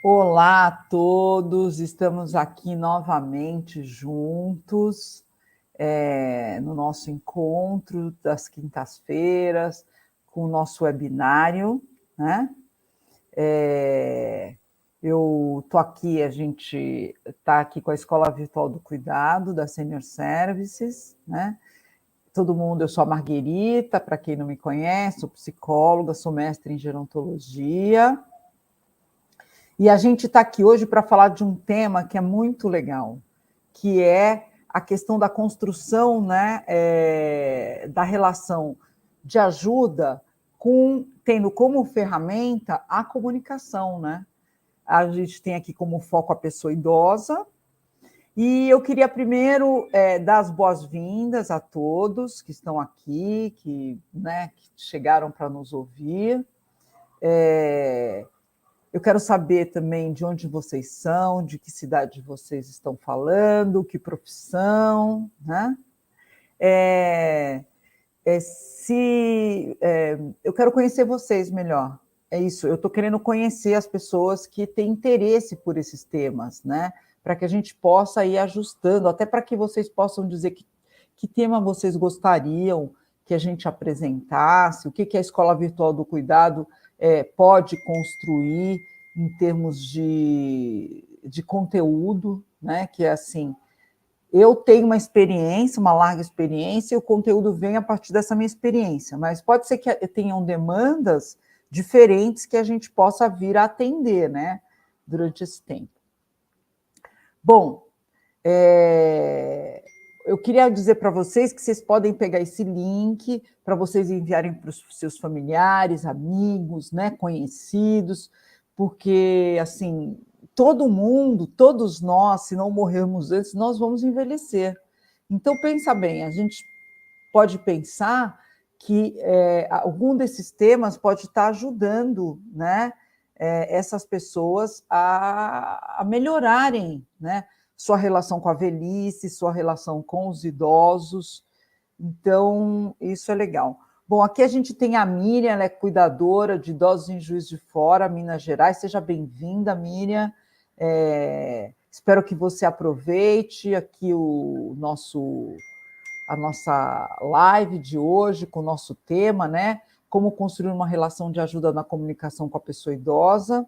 Olá a todos, estamos aqui novamente juntos no nosso encontro das quintas-feiras, com o nosso webinário, né? Eu estou aqui, a gente está aqui com a Escola Virtual do Cuidado, da Senior Services, né? Todo mundo, eu sou a Marguerita, para quem não me conhece, sou psicóloga, sou mestre em gerontologia. E a gente está aqui hoje para falar de um tema que é muito legal, que é a questão da construção, né, da relação de ajuda tendo como ferramenta a comunicação, né? A gente tem aqui como foco a pessoa idosa, e eu queria primeiro dar as boas-vindas a todos que estão aqui, que chegaram para nos ouvir. Eu quero saber também de onde vocês são, de que cidade vocês estão falando, que profissão, né? Eu quero conhecer vocês melhor. É isso, eu estou querendo conhecer as pessoas que têm interesse por esses temas, né? Para que a gente possa ir ajustando, até para que vocês possam dizer que tema vocês gostariam que a gente apresentasse, o que a Escola Virtual do Cuidado pode construir em termos de conteúdo, né? Que é assim, eu tenho uma experiência, uma larga experiência, e o conteúdo vem a partir dessa minha experiência, mas pode ser que tenham demandas diferentes que a gente possa vir a atender, né? Durante esse tempo. Bom, eu queria dizer para vocês que vocês podem pegar esse link para vocês enviarem para os seus familiares, amigos, né, conhecidos, porque, assim, todo mundo, todos nós, se não morrermos antes, nós vamos envelhecer. Então, pensa bem, a gente pode pensar que algum desses temas pode estar ajudando, né, essas pessoas a melhorarem, né, sua relação com a velhice, sua relação com os idosos. Então, isso é legal. Bom, aqui a gente tem a Miriam, ela é cuidadora de idosos em Juiz de Fora, Minas Gerais. Seja bem-vinda, Miriam. Espero que você aproveite aqui a nossa live de hoje com o nosso tema, né? Como construir uma relação de ajuda na comunicação com a pessoa idosa.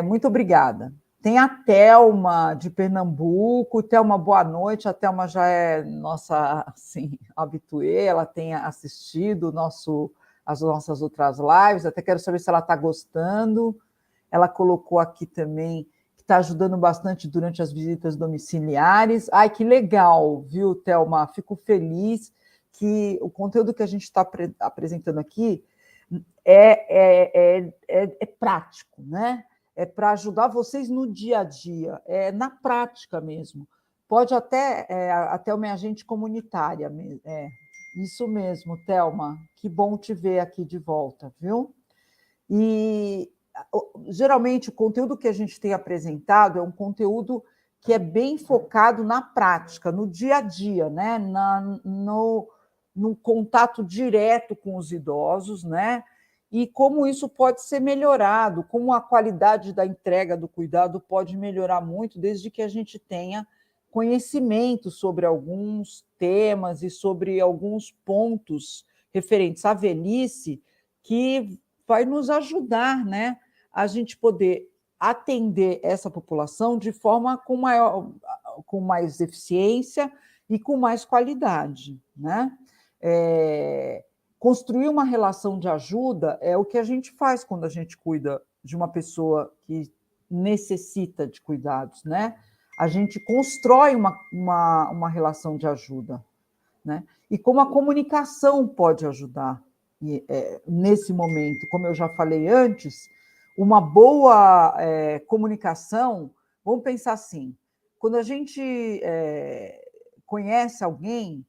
Muito obrigada. Tem a Thelma, de Pernambuco. Thelma, boa noite. A Thelma já é nossa assim, habituê, ela tem assistido as nossas outras lives, até quero saber se ela está gostando. Ela colocou aqui também que está ajudando bastante durante as visitas domiciliares. Ai, que legal, viu, Thelma? Fico feliz que o conteúdo que a gente está apresentando aqui é prático, né? É para ajudar vocês no dia a dia, na prática mesmo. Pode até uma agente comunitária. Isso mesmo, Thelma. Que bom te ver aqui de volta, viu? E, geralmente, o conteúdo que a gente tem apresentado é um conteúdo que é bem focado na prática, no dia a dia, né? No contato direto com os idosos, né? E como isso pode ser melhorado, como a qualidade da entrega do cuidado pode melhorar muito, desde que a gente tenha conhecimento sobre alguns temas e sobre alguns pontos referentes à velhice que vai nos ajudar, né, a gente poder atender essa população de forma com mais eficiência e com mais qualidade, né? Construir uma relação de ajuda é o que a gente faz quando a gente cuida de uma pessoa que necessita de cuidados, né? A gente constrói uma relação de ajuda, né? E como a comunicação pode ajudar nesse momento, como eu já falei antes, uma boa comunicação, vamos pensar assim, quando a gente conhece alguém,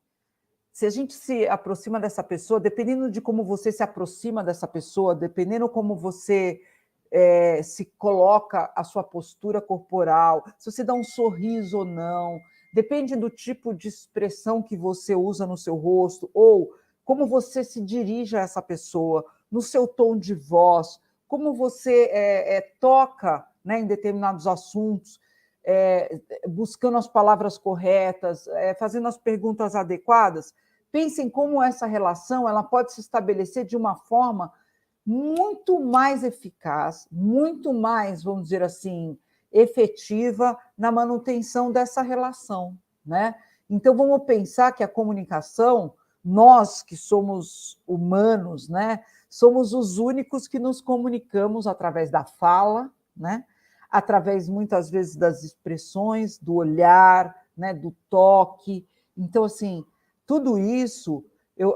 se a gente se aproxima dessa pessoa, dependendo de como você se aproxima dessa pessoa, dependendo como você se coloca a sua postura corporal, se você dá um sorriso ou não, depende do tipo de expressão que você usa no seu rosto, ou como você se dirige a essa pessoa, no seu tom de voz, como você toca né, em determinados assuntos, buscando as palavras corretas, fazendo as perguntas adequadas. Pensem como essa relação ela pode se estabelecer de uma forma muito mais eficaz, muito mais, vamos dizer assim, efetiva na manutenção dessa relação, né? Então, vamos pensar que a comunicação, nós que somos humanos, né, somos os únicos que nos comunicamos através da fala, né, através, muitas vezes, das expressões, do olhar, né, do toque. Então, assim, tudo isso,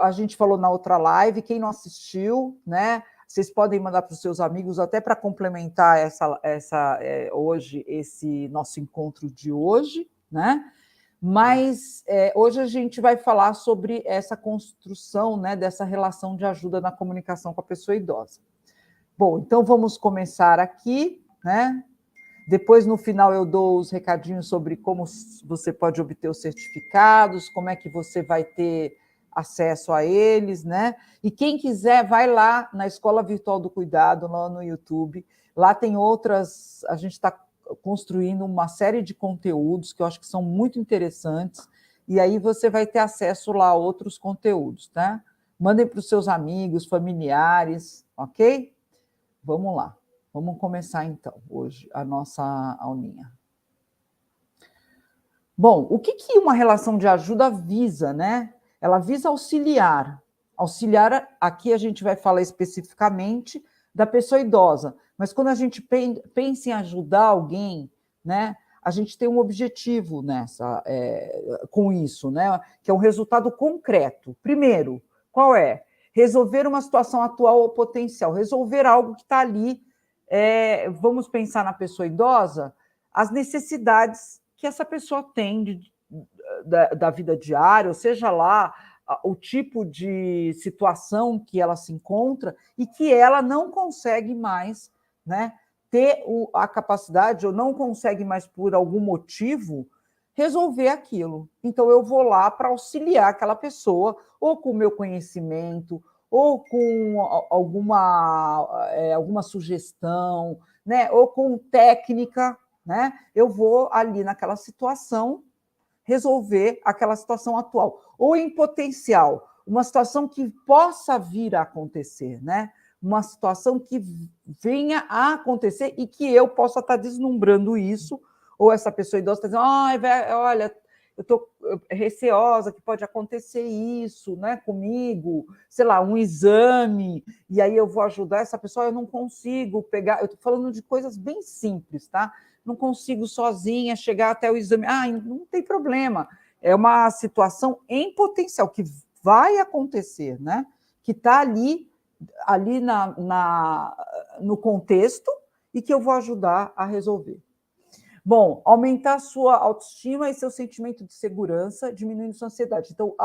a gente falou na outra live, quem não assistiu, né, vocês podem mandar para os seus amigos, até para complementar hoje, esse nosso encontro de hoje, né? Mas hoje a gente vai falar sobre essa construção, né, dessa relação de ajuda na comunicação com a pessoa idosa. Bom, então vamos começar aqui, né? Depois, no final, eu dou os recadinhos sobre como você pode obter os certificados, como é que você vai ter acesso a eles, né? E quem quiser, vai lá na Escola Virtual do Cuidado, lá no YouTube. Lá tem outras... A gente está construindo uma série de conteúdos que eu acho que são muito interessantes, e aí você vai ter acesso lá a outros conteúdos, tá? Mandem para os seus amigos, familiares, ok? Vamos lá. Vamos começar, então, hoje, a nossa aulinha. Bom, o que uma relação de ajuda visa, né? Ela visa auxiliar. Auxiliar, aqui a gente vai falar especificamente da pessoa idosa, mas quando a gente pensa em ajudar alguém, né, a gente tem um objetivo com isso, né, que é um resultado concreto. Primeiro, qual é? Resolver uma situação atual ou potencial, resolver algo que está ali. Vamos pensar na pessoa idosa, as necessidades que essa pessoa tem da vida diária, ou seja lá o tipo de situação que ela se encontra e que ela não consegue mais, né, ter a capacidade, ou não consegue mais, por algum motivo, resolver aquilo. Então, eu vou lá para auxiliar aquela pessoa, ou com o meu conhecimento, ou com alguma sugestão, né, ou com técnica, né, eu vou ali naquela situação resolver aquela situação atual, ou em potencial, uma situação que possa vir a acontecer, né? Uma situação que venha a acontecer e que eu possa estar deslumbrando isso, ou essa pessoa idosa está dizendo, olha, eu estou receosa que pode acontecer isso, né, comigo, sei lá, um exame, e aí eu vou ajudar essa pessoa, eu não consigo pegar, eu estou falando de coisas bem simples, tá? Não consigo sozinha chegar até o exame. Não tem problema. É uma situação em potencial, que vai acontecer, né? Que está ali no contexto e que eu vou ajudar a resolver. Bom, aumentar sua autoestima e seu sentimento de segurança, diminuindo sua ansiedade. Então,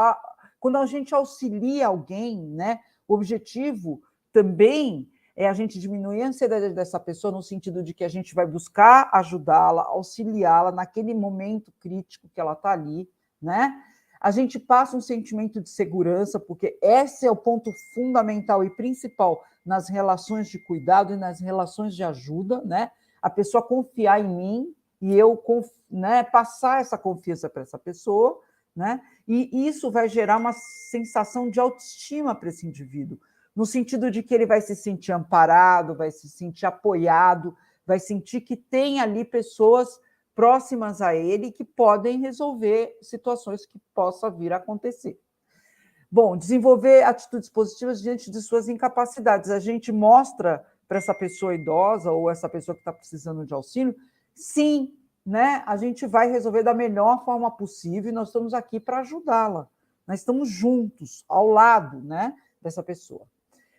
quando a gente auxilia alguém, né, o objetivo também é a gente diminuir a ansiedade dessa pessoa, no sentido de que a gente vai buscar ajudá-la, auxiliá-la naquele momento crítico que ela está ali, né? A gente passa um sentimento de segurança, porque esse é o ponto fundamental e principal nas relações de cuidado e nas relações de ajuda, né? A pessoa confiar em mim e eu, né, passar essa confiança para essa pessoa, né? E isso vai gerar uma sensação de autoestima para esse indivíduo, no sentido de que ele vai se sentir amparado, vai se sentir apoiado, vai sentir que tem ali pessoas próximas a ele que podem resolver situações que possam vir a acontecer. Bom, desenvolver atitudes positivas diante de suas incapacidades. A gente mostra para essa pessoa idosa ou essa pessoa que está precisando de auxílio, sim, né? A gente vai resolver da melhor forma possível e nós estamos aqui para ajudá-la. Nós estamos juntos, ao lado, né, dessa pessoa.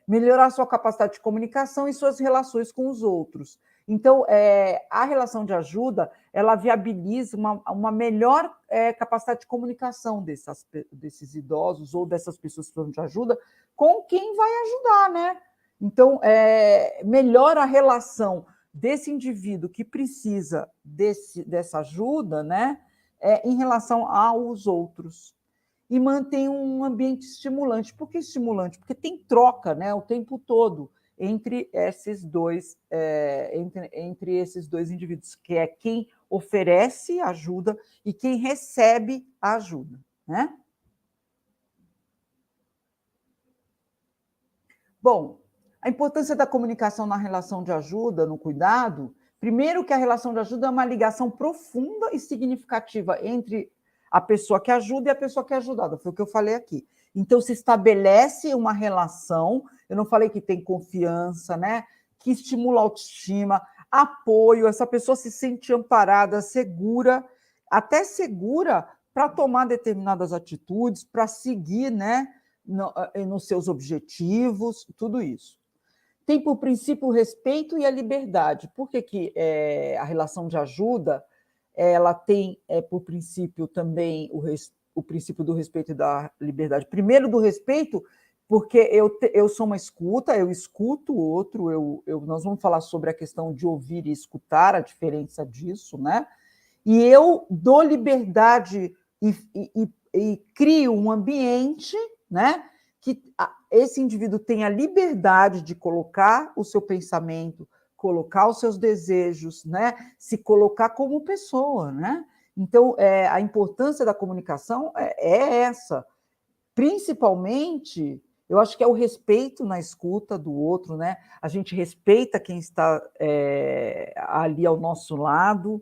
Melhorar sua capacidade de comunicação e suas relações com os outros. Então, a relação de ajuda, ela viabiliza uma melhor capacidade de comunicação desses idosos ou dessas pessoas que precisam de ajuda com quem vai ajudar, né? Então, melhora a relação desse indivíduo que precisa dessa ajuda, né, em relação aos outros. E mantém um ambiente estimulante. Por que estimulante? Porque tem troca, né, o tempo todo. entre esses dois indivíduos, que é quem oferece ajuda e quem recebe a ajuda, né? Bom, a importância da comunicação na relação de ajuda, no cuidado, primeiro que a relação de ajuda é uma ligação profunda e significativa entre a pessoa que ajuda e a pessoa que é ajudada, foi o que eu falei aqui. Então, se estabelece uma relação, eu não falei que tem confiança, né? Que estimula a autoestima, apoio, essa pessoa se sente amparada, segura, até segura para tomar determinadas atitudes, para seguir, né? Nos seus objetivos, tudo isso. Tem por princípio o respeito e a liberdade. Por que a relação de ajuda ela tem por princípio também o princípio do respeito e da liberdade? Primeiro, do respeito, porque eu sou uma escuta, eu escuto o outro, nós vamos falar sobre a questão de ouvir e escutar, a diferença disso, né? E eu dou liberdade e crio um ambiente, né, que esse indivíduo tenha liberdade de colocar o seu pensamento, colocar os seus desejos, né, se colocar como pessoa, né? Então, a importância da comunicação é essa. Principalmente, eu acho que é o respeito na escuta do outro, né? A gente respeita quem está ali ao nosso lado,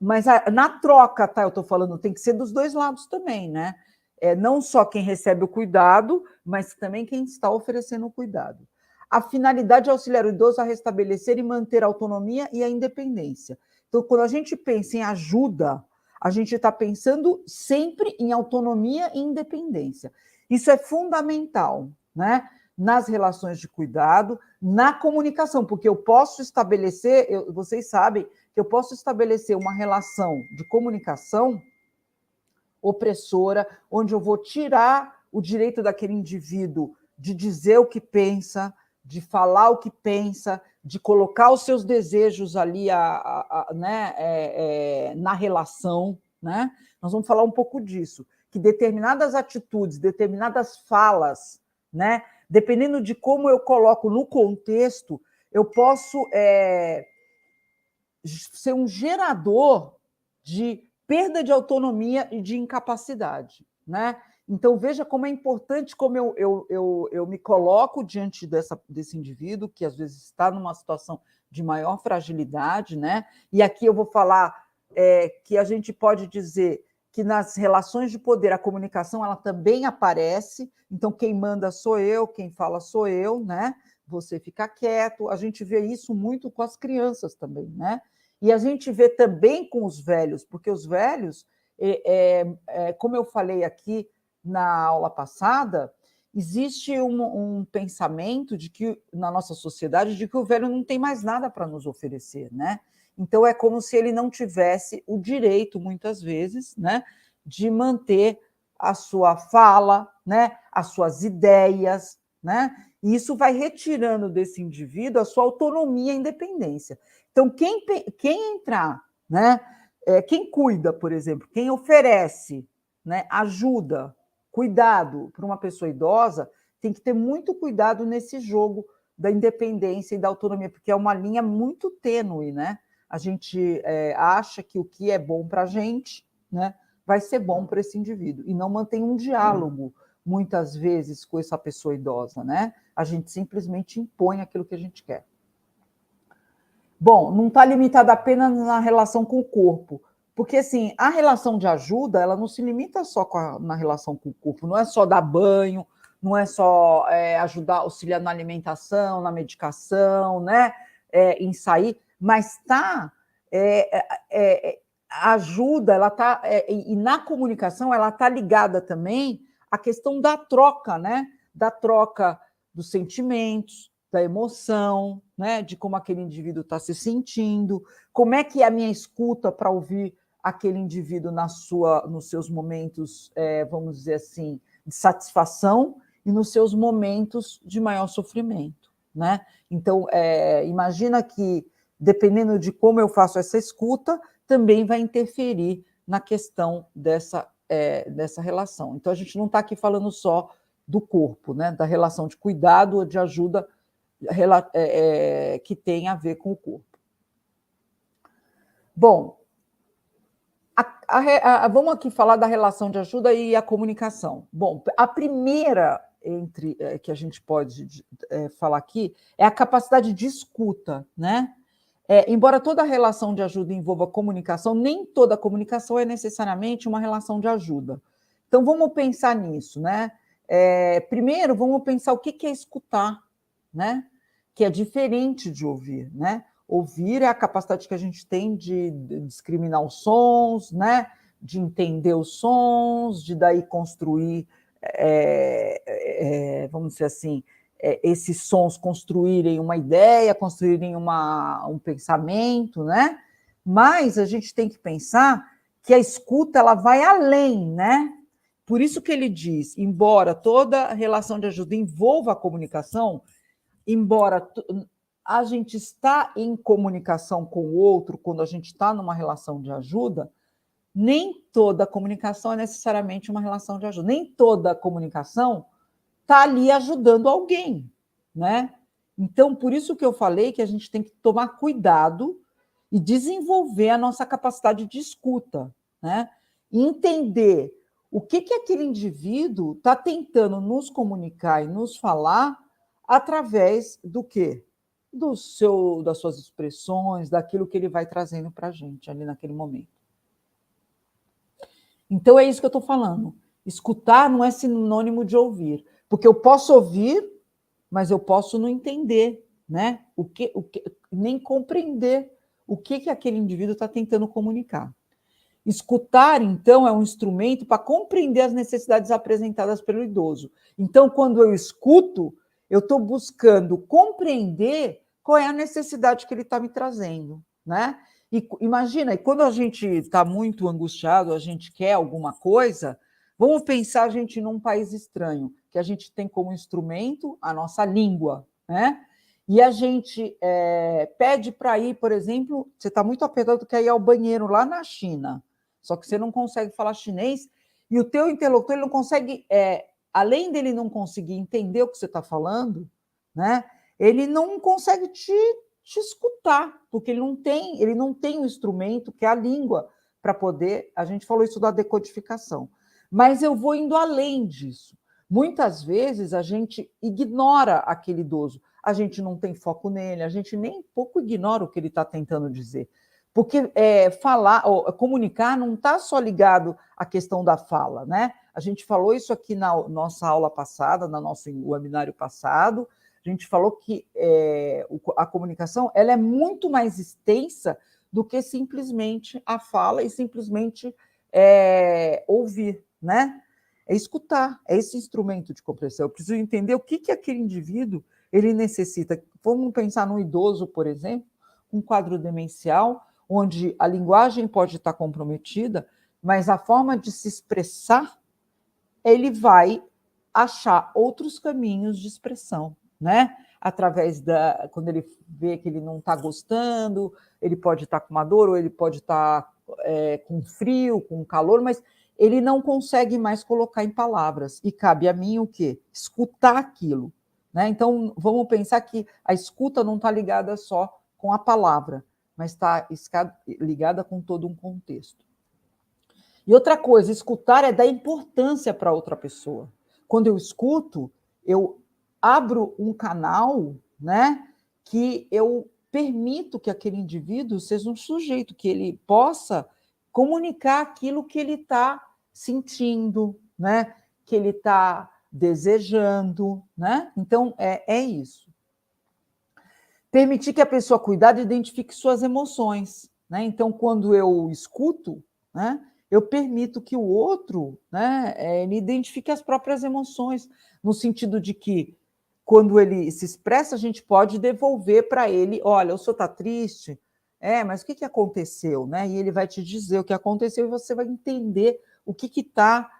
mas na troca, tá? Eu estou falando, tem que ser dos dois lados também, né? Não só quem recebe o cuidado, mas também quem está oferecendo o cuidado. A finalidade é auxiliar o idoso a restabelecer e manter a autonomia e a independência. Então, quando a gente pensa em ajuda, a gente está pensando sempre em autonomia e independência. Isso é fundamental, né? Nas relações de cuidado, na comunicação, porque eu posso estabelecer, vocês sabem, que eu posso estabelecer uma relação de comunicação opressora, onde eu vou tirar o direito daquele indivíduo de dizer o que pensa, de falar o que pensa, de colocar os seus desejos ali né, na relação, né? Nós vamos falar um pouco disso, que determinadas atitudes, determinadas falas, né, dependendo de como eu coloco no contexto, eu posso ser um gerador de perda de autonomia e de incapacidade, né? Então, veja como é importante como eu me coloco diante desse indivíduo, que às vezes está numa situação de maior fragilidade, né? E aqui eu vou falar que a gente pode dizer que nas relações de poder a comunicação ela também aparece, então quem manda sou eu, quem fala sou eu, né? Você fica quieto, a gente vê isso muito com as crianças também, né? E a gente vê também com os velhos, porque os velhos, como eu falei aqui na aula passada, existe um pensamento de que, na nossa sociedade, de que o velho não tem mais nada para nos oferecer, né? Então, é como se ele não tivesse o direito, muitas vezes, né, de manter a sua fala, né, as suas ideias, né? E isso vai retirando desse indivíduo a sua autonomia e independência. Então, quem entrar, né, quem cuida, por exemplo, quem oferece, né, ajuda, cuidado para uma pessoa idosa, tem que ter muito cuidado nesse jogo da independência e da autonomia, porque é uma linha muito tênue, né? A gente acha que o que é bom para a gente, né, vai ser bom para esse indivíduo, e não mantém um diálogo, muitas vezes, com essa pessoa idosa, né? A gente simplesmente impõe aquilo que a gente quer. Bom, não está limitada apenas na relação com o corpo, porque assim, a relação de ajuda, ela não se limita só na relação com o corpo, não é só dar banho, não é só ajudar, auxiliar na alimentação, na medicação, né, em sair, mas a ajuda, ela está, e na comunicação, ela está ligada também à questão da troca, né, da troca dos sentimentos, da emoção, né, de como aquele indivíduo está se sentindo, como é que é a minha escuta para ouvir aquele indivíduo nos seus momentos, vamos dizer assim, de satisfação e nos seus momentos de maior sofrimento, né? Então, imagina que, dependendo de como eu faço essa escuta, também vai interferir na questão dessa relação. Então, a gente não está aqui falando só do corpo, né, da relação de cuidado ou de ajuda que tem a ver com o corpo. Bom, vamos aqui falar da relação de ajuda e a comunicação. Bom, a primeira que a gente pode falar aqui é a capacidade de escuta, né? Embora toda relação de ajuda envolva comunicação, nem toda comunicação é necessariamente uma relação de ajuda. Então, vamos pensar nisso, né? Primeiro, vamos pensar o que é escutar, né? Que é diferente de ouvir, né? Ouvir é a capacidade que a gente tem de discriminar os sons, né? De entender os sons, de daí construir, vamos dizer assim, esses sons construírem uma ideia, construírem um pensamento, né? Mas a gente tem que pensar que a escuta ela vai além, né? Por isso que ele diz, embora toda relação de ajuda envolva a comunicação, embora a gente está em comunicação com o outro, quando a gente está numa relação de ajuda, nem toda comunicação é necessariamente uma relação de ajuda. Nem toda comunicação está ali ajudando alguém, né? Então, por isso que eu falei que a gente tem que tomar cuidado e desenvolver a nossa capacidade de escuta, né? E entender o que aquele indivíduo está tentando nos comunicar e nos falar através do quê? Das suas expressões, daquilo que ele vai trazendo para a gente ali naquele momento. Então, é isso que eu estou falando. Escutar não é sinônimo de ouvir, porque eu posso ouvir, mas eu posso não entender, né? Nem compreender o que aquele indivíduo está tentando comunicar. Escutar, então, é um instrumento para compreender as necessidades apresentadas pelo idoso. Então, quando eu escuto, eu estou buscando compreender qual é a necessidade que ele está me trazendo, né? E imagina, e quando a gente está muito angustiado, a gente quer alguma coisa, vamos pensar a gente num país estranho, que a gente tem como instrumento a nossa língua, né? E a gente pede para ir, por exemplo, você está muito apertado, quer ir ao banheiro lá na China, só que você não consegue falar chinês, e o teu interlocutor ele não consegue, além dele não conseguir entender o que você está falando, né? Ele não consegue te escutar, porque ele não tem um instrumento que é a língua para poder. A gente falou isso da decodificação, mas eu vou indo além disso. Muitas vezes a gente ignora aquele idoso, a gente não tem foco nele, a gente nem pouco ignora o que ele está tentando dizer. Porque comunicar não está só ligado à questão da fala, né? A gente falou isso aqui na nossa aula passada, no nosso webinário passado. A gente falou que a comunicação ela é muito mais extensa do que simplesmente a fala e simplesmente ouvir, né? É escutar, é esse instrumento de compreensão. Eu preciso entender o que aquele indivíduo ele necessita. Vamos pensar num idoso, por exemplo, um quadro demencial, onde a linguagem pode estar comprometida, mas a forma de se expressar, ele vai achar outros caminhos de expressão, né? Através quando ele vê que ele não está gostando, ele pode estar com uma dor, ou ele pode estar com frio, com calor, mas ele não consegue mais colocar em palavras. E cabe a mim o quê? Escutar aquilo, né? Então, vamos pensar que a escuta não está ligada só com a palavra, mas está ligada com todo um contexto. E outra coisa, escutar é dar importância para outra pessoa. Quando eu escuto, eu abro um canal, né, que eu permito que aquele indivíduo seja um sujeito, que ele possa comunicar aquilo que ele está sentindo, né, que ele está desejando, né? Então, é isso. Permitir que a pessoa cuidada identifique suas emoções, né? Então, quando eu escuto, né, eu permito que o outro, né, ele identifique as próprias emoções, no sentido de que, quando ele se expressa, a gente pode devolver para ele, olha, o senhor está triste? Mas o que aconteceu? Né? E ele vai te dizer o que aconteceu e você vai entender o que está,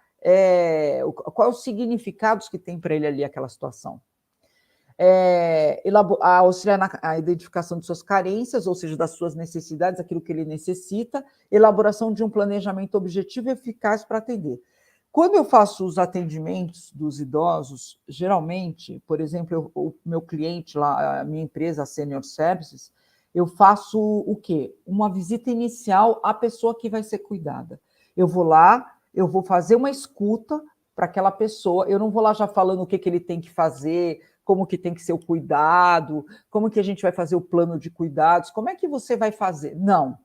quais os significados que tem para ele ali aquela situação. Auxiliar na identificação de suas carências, ou seja, das suas necessidades, aquilo que ele necessita, elaboração de um planejamento objetivo e eficaz para atender. Quando eu faço os atendimentos dos idosos, geralmente, por exemplo, o meu cliente lá, a minha empresa, a Senior Services, eu faço o quê? Uma visita inicial à pessoa que vai ser cuidada. Eu vou lá, eu vou fazer uma escuta para aquela pessoa, eu não vou lá já falando o que ele tem que fazer, como que tem que ser o cuidado, como que a gente vai fazer o plano de cuidados, como é que você vai fazer? Não.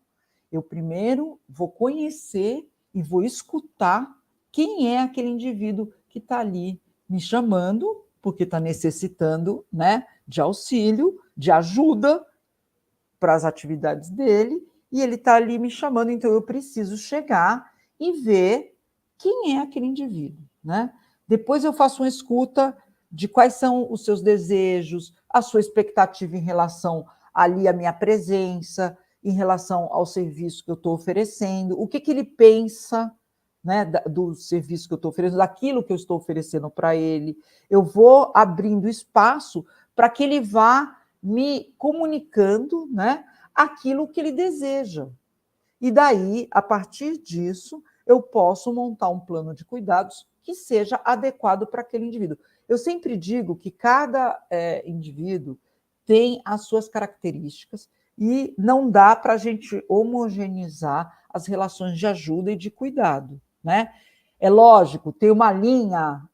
Eu primeiro vou conhecer e vou escutar quem é aquele indivíduo que está ali me chamando, porque está necessitando, né, de auxílio, de ajuda para as atividades dele, e ele está ali me chamando, então eu preciso chegar e ver quem é aquele indivíduo, né? Depois eu faço uma escuta de quais são os seus desejos, a sua expectativa em relação ali à minha presença, em relação ao serviço que eu estou oferecendo, o que ele pensa, né, do serviço que eu estou oferecendo, daquilo que eu estou oferecendo para ele. Eu vou abrindo espaço para que ele vá me comunicando, né, aquilo que ele deseja. E daí, a partir disso, eu posso montar um plano de cuidados que seja adequado para aquele indivíduo. Eu sempre digo que cada indivíduo tem as suas características e não dá para a gente homogeneizar as relações de ajuda e de cuidado, né? É lógico, tem uma linha,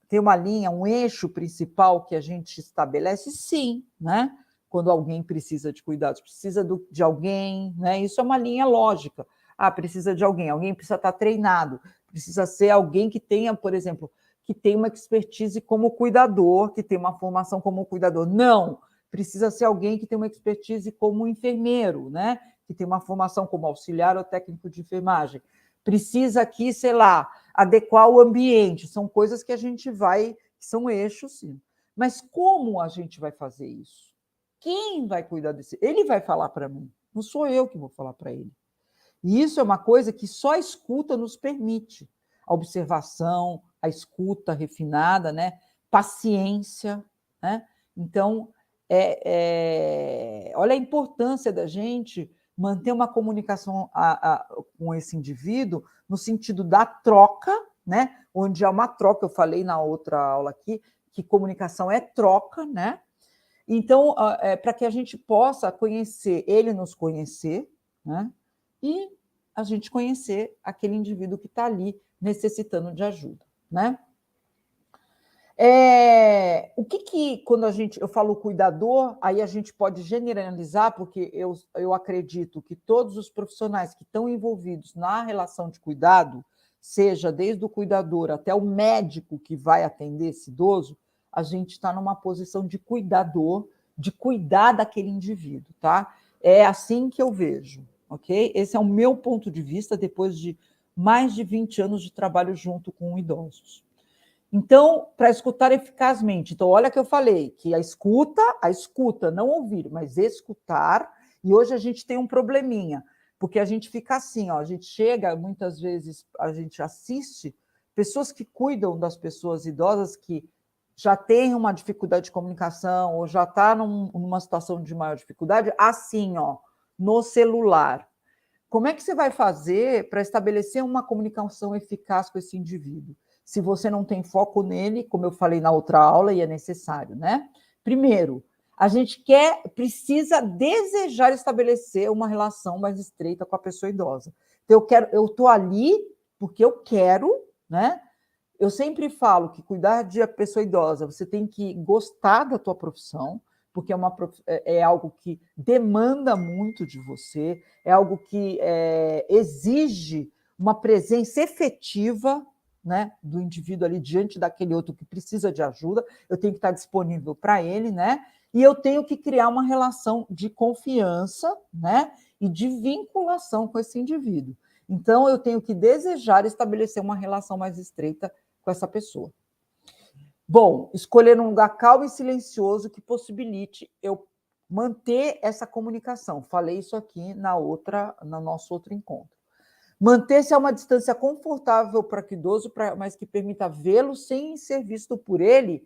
um eixo principal que a gente estabelece, sim, né? Quando alguém precisa de cuidados, precisa de alguém, né? Isso é uma linha lógica. Ah, precisa de alguém precisa estar treinado, precisa ser alguém que tenha, por exemplo, que tenha uma expertise como cuidador, que tenha uma formação como cuidador. Não, precisa ser alguém que tenha uma expertise como enfermeiro, né? Que tem uma formação como auxiliar ou técnico de enfermagem. Precisa aqui, sei lá, adequar o ambiente. São coisas que a gente vai, que são eixos, sim. Mas como a gente vai fazer isso? Quem vai cuidar desse? Ele vai falar para mim, não sou eu que vou falar para ele. E isso é uma coisa que só a escuta nos permite. A observação, a escuta refinada, né? Paciência, né? Então, olha a importância da gente manter uma comunicação com esse indivíduo no sentido da troca, né? Onde há uma troca, eu falei na outra aula aqui, que comunicação é troca, né? Então, para que a gente possa conhecer, ele nos conhecer, né? E a gente conhecer aquele indivíduo que está ali necessitando de ajuda, né? O que quando eu falo cuidador, aí a gente pode generalizar, porque eu acredito que todos os profissionais que estão envolvidos na relação de cuidado, seja desde o cuidador até o médico que vai atender esse idoso, a gente está numa posição de cuidador, de cuidar daquele indivíduo, tá? É assim que eu vejo, ok? Esse é o meu ponto de vista depois de mais de 20 anos de trabalho junto com idosos. Então, para escutar eficazmente, então olha que eu falei, que a escuta, não ouvir, mas escutar, e hoje a gente tem um probleminha, porque a gente fica assim, ó, a gente chega, muitas vezes a gente assiste pessoas que cuidam das pessoas idosas que já têm uma dificuldade de comunicação ou já está numa situação de maior dificuldade, assim, ó, no celular. Como é que você vai fazer para estabelecer uma comunicação eficaz com esse indivíduo? Se você não tem foco nele, como eu falei na outra aula, e é necessário, né? Primeiro, a gente precisa desejar estabelecer uma relação mais estreita com a pessoa idosa. Então, eu estou ali porque eu quero, né? Eu sempre falo que cuidar de uma pessoa idosa, você tem que gostar da tua profissão, porque é algo que demanda muito de você, é algo que exige uma presença efetiva, né, do indivíduo ali diante daquele outro que precisa de ajuda, eu tenho que estar disponível para ele, né? E eu tenho que criar uma relação de confiança, né, e de vinculação com esse indivíduo. Então, eu tenho que desejar estabelecer uma relação mais estreita com essa pessoa. Bom, escolher um lugar calmo e silencioso que possibilite eu manter essa comunicação. Falei isso aqui no nosso outro encontro. Manter-se a uma distância confortável para o idoso, mas que permita vê-lo sem ser visto por ele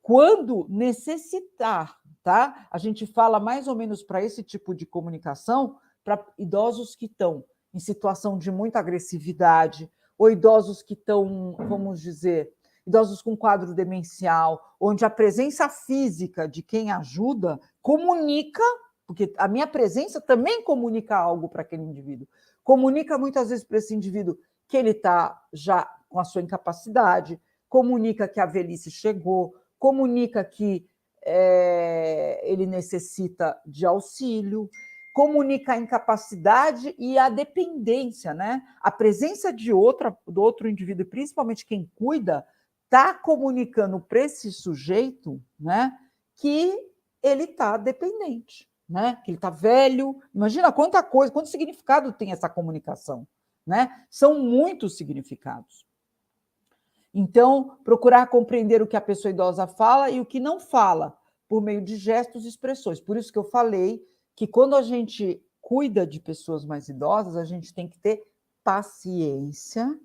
quando necessitar, tá? A gente fala mais ou menos para esse tipo de comunicação para idosos que estão em situação de muita agressividade ou idosos que estão, vamos dizer, idosos com quadro demencial, onde a presença física de quem ajuda comunica, porque a minha presença também comunica algo para aquele indivíduo. Comunica muitas vezes para esse indivíduo que ele está já com a sua incapacidade, comunica que a velhice chegou, comunica que ele necessita de auxílio, comunica a incapacidade e a dependência, né? A presença do outro indivíduo, principalmente quem cuida, está comunicando para esse sujeito, né, que ele está dependente, né? Que ele está velho. Imagina quanta coisa, quanto significado tem essa comunicação, né? São muitos significados. Então, procurar compreender o que a pessoa idosa fala e o que não fala, por meio de gestos e expressões. Por isso que eu falei que quando a gente cuida de pessoas mais idosas, a gente tem que ter paciência,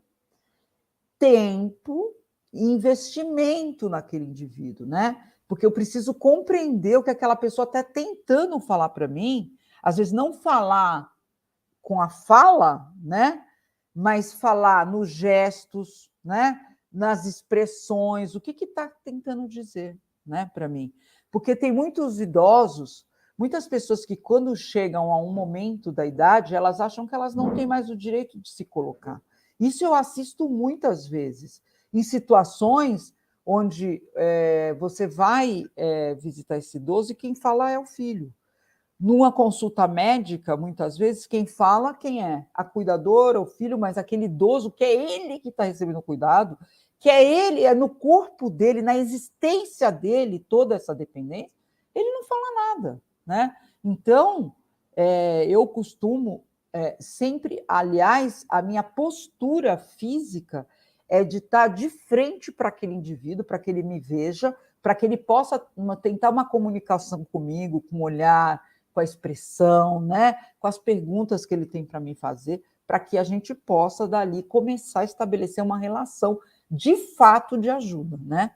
tempo e investimento naquele indivíduo, né? Porque eu preciso compreender o que aquela pessoa está tentando falar para mim, às vezes não falar com a fala, né? Mas falar nos gestos, né? Nas expressões, o que está tentando dizer, né, para mim? Porque tem muitos idosos, muitas pessoas que, quando chegam a um momento da idade, elas acham que elas não têm mais o direito de se colocar. Isso eu assisto muitas vezes, em situações onde você vai visitar esse idoso e quem fala é o filho. Numa consulta médica, muitas vezes, quem fala, quem é? A cuidadora, o filho, mas aquele idoso, que é ele que está recebendo cuidado, que é ele, é no corpo dele, na existência dele, toda essa dependência, ele não fala nada, né? Então, eu costumo sempre, aliás, a minha postura física é de estar de frente para aquele indivíduo, para que ele me veja, para que ele possa tentar uma comunicação comigo, com o olhar, com a expressão, né? Com as perguntas que ele tem para me fazer, para que a gente possa, dali, começar a estabelecer uma relação de fato de ajuda, né?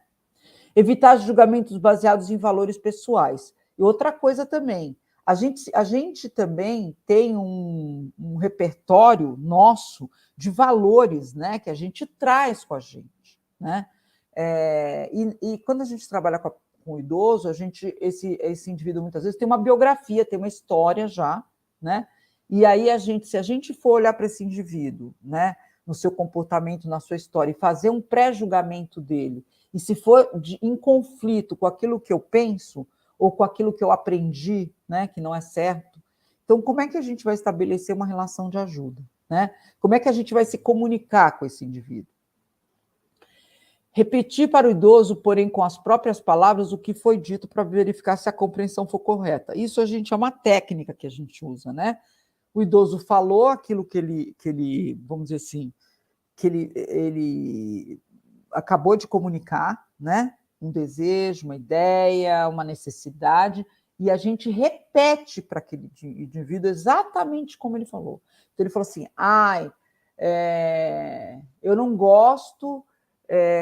Evitar julgamentos baseados em valores pessoais. E outra coisa também, a gente também tem um repertório nosso de valores, né? Que a gente traz com a gente, né? E quando a gente trabalha com o idoso, esse indivíduo muitas vezes tem uma biografia, tem uma história já, né? E aí se a gente for olhar para esse indivíduo, né, no seu comportamento, na sua história, e fazer um pré-julgamento dele, e se for em conflito com aquilo que eu penso ou com aquilo que eu aprendi, né, que não é certo, então como é que a gente vai estabelecer uma relação de ajuda, né? Como é que a gente vai se comunicar com esse indivíduo? Repetir para o idoso, porém com as próprias palavras, o que foi dito para verificar se a compreensão for correta. Isso a gente é uma técnica que a gente usa, né? O idoso falou aquilo que ele vamos dizer assim, que ele acabou de comunicar, né? Um desejo, uma ideia, uma necessidade, e a gente repete para aquele indivíduo exatamente como ele falou. Então, ele falou assim, eu não gosto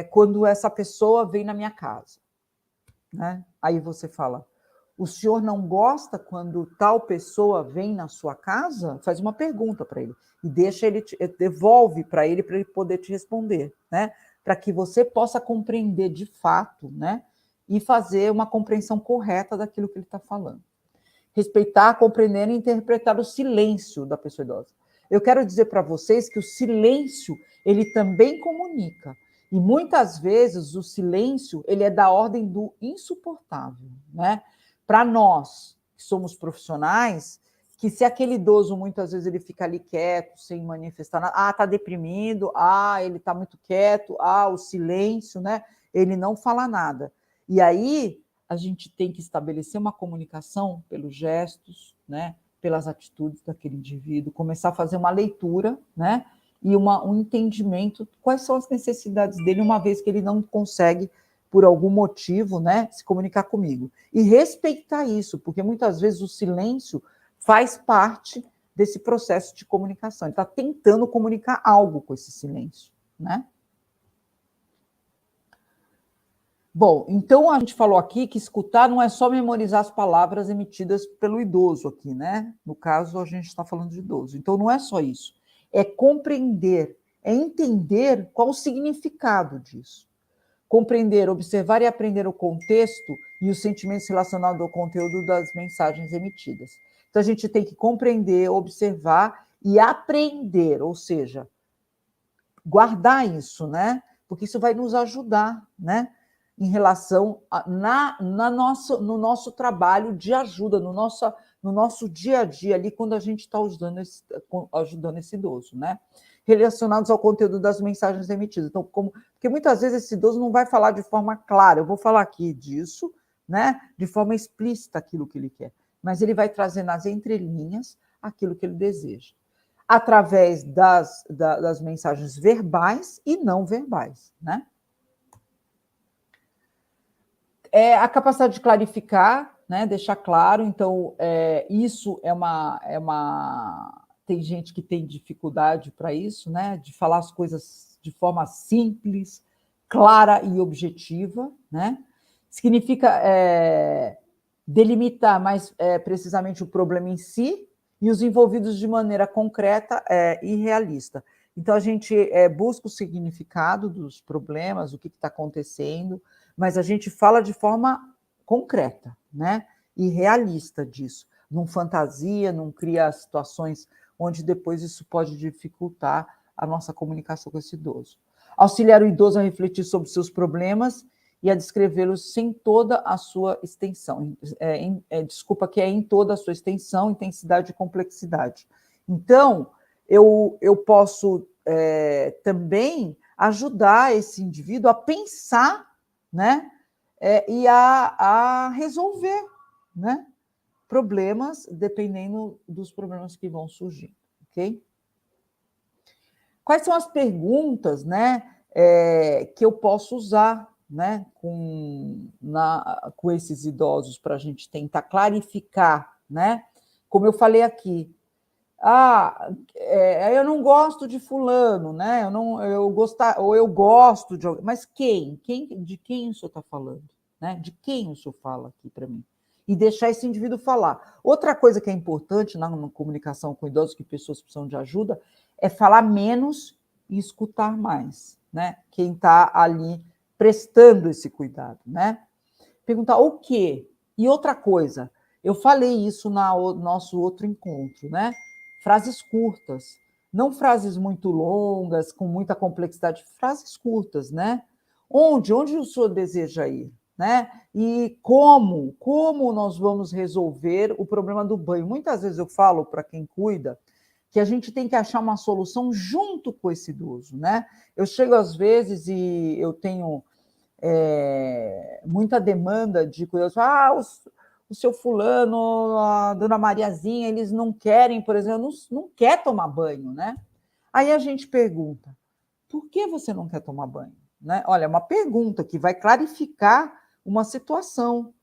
quando essa pessoa vem na minha casa, né? Aí você fala, o senhor não gosta quando tal pessoa vem na sua casa? Faz uma pergunta para ele e devolve para ele poder te responder, né? Para que você possa compreender de fato, né? E fazer uma compreensão correta daquilo que ele está falando. Respeitar, compreender e interpretar o silêncio da pessoa idosa. Eu quero dizer para vocês que o silêncio, ele também comunica. E muitas vezes o silêncio, ele é da ordem do insuportável, né? Para nós, que somos profissionais, que se aquele idoso, muitas vezes, ele fica ali quieto, sem manifestar nada, está deprimido, ele está muito quieto, o silêncio, né? Ele não fala nada. E aí, a gente tem que estabelecer uma comunicação pelos gestos, né? Pelas atitudes daquele indivíduo, começar a fazer uma leitura, né? E um entendimento quais são as necessidades dele, uma vez que ele não consegue, por algum motivo, né, se comunicar comigo. E respeitar isso, porque muitas vezes o silêncio faz parte desse processo de comunicação. Ele está tentando comunicar algo com esse silêncio, né? Bom, então a gente falou aqui que escutar não é só memorizar as palavras emitidas pelo idoso aqui, né? No caso, a gente está falando de idoso. Então, não é só isso. É compreender é entender qual o significado disso. Compreender, observar e aprender o contexto e os sentimentos relacionados ao conteúdo das mensagens emitidas. Então, a gente tem que compreender, observar e aprender, ou seja, guardar isso, né? Porque isso vai nos ajudar, né? Em relação no nosso trabalho de ajuda, no nosso dia a dia ali, quando a gente está ajudando esse idoso, né? Relacionados ao conteúdo das mensagens emitidas. Então, porque muitas vezes esse idoso não vai falar de forma clara, eu vou falar aqui disso, né? De forma explícita aquilo que ele quer, mas ele vai trazer nas entrelinhas aquilo que ele deseja, através das mensagens verbais e não verbais, né? A capacidade de clarificar, né, deixar claro, então, isso tem gente que tem dificuldade para isso, né, de falar as coisas de forma simples, clara e objetiva, né? Significa delimitar mais precisamente o problema em si e os envolvidos de maneira concreta e realista. Então, a gente busca o significado dos problemas, o que está acontecendo, mas a gente fala de forma concreta, né? E realista disso. Não fantasia, não cria situações onde depois isso pode dificultar a nossa comunicação com esse idoso. Auxiliar o idoso a refletir sobre seus problemas e a descrevê-los sem toda a sua extensão. Desculpa, que é em toda a sua extensão, intensidade e complexidade. Então, eu posso também ajudar esse indivíduo a pensar, né? E a resolver, né? Problemas, dependendo dos problemas que vão surgir, ok? Quais são as perguntas, né, que eu posso usar, né, com esses idosos para a gente tentar clarificar, né? Como eu falei aqui, eu não gosto de fulano, né? Eu gosto de alguém, mas de quem o senhor está falando, né? De quem o senhor fala aqui para mim? E deixar esse indivíduo falar. Outra coisa que é importante na comunicação com idosos, que pessoas precisam de ajuda, é falar menos e escutar mais, né? Quem está ali prestando esse cuidado, né? Perguntar o quê? E outra coisa, eu falei isso no nosso outro encontro, né? Frases curtas, não frases muito longas, com muita complexidade, frases curtas, né? Onde o senhor deseja ir, né? E como nós vamos resolver o problema do banho? Muitas vezes eu falo para quem cuida que a gente tem que achar uma solução junto com esse idoso, né? Eu chego às vezes e eu tenho muita demanda de cuidados. O seu fulano, a dona Mariazinha, eles não querem, por exemplo, não quer tomar banho, né? Aí a gente pergunta, por que você não quer tomar banho? Né? Olha, é uma pergunta que vai clarificar uma situação,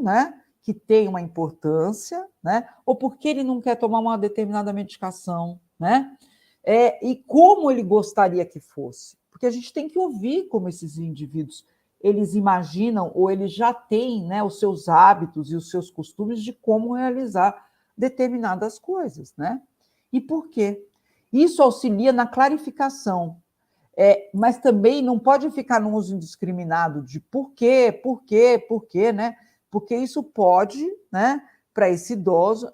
né, que tem uma importância, né? Ou por que ele não quer tomar uma determinada medicação, né? E como ele gostaria que fosse. Porque a gente tem que ouvir como esses indivíduos eles imaginam ou eles já têm, né, os seus hábitos e os seus costumes de como realizar determinadas coisas, né? E por quê? Isso auxilia na clarificação, mas também não pode ficar no uso indiscriminado de por quê, né? Porque isso pode, né, para esse idoso,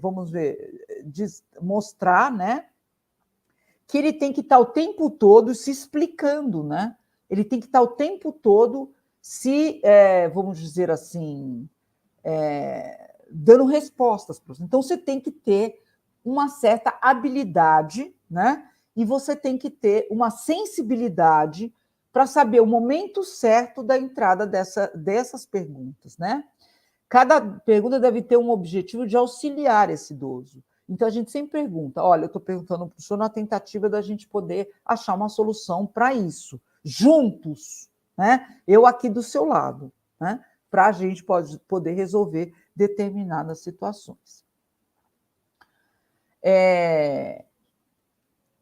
vamos ver, mostrar, né, que ele tem que estar o tempo todo se explicando, né? Ele tem que estar o tempo todo vamos dizer assim, dando respostas para você. Então, você tem que ter uma certa habilidade, né? E você tem que ter uma sensibilidade para saber o momento certo da entrada dessas perguntas, né? Cada pergunta deve ter um objetivo de auxiliar esse idoso. Então, a gente sempre pergunta, olha, eu estou perguntando para o senhor na tentativa da gente poder achar uma solução para isso, juntos, né? Eu aqui do seu lado, né? Para a gente poder resolver determinadas situações.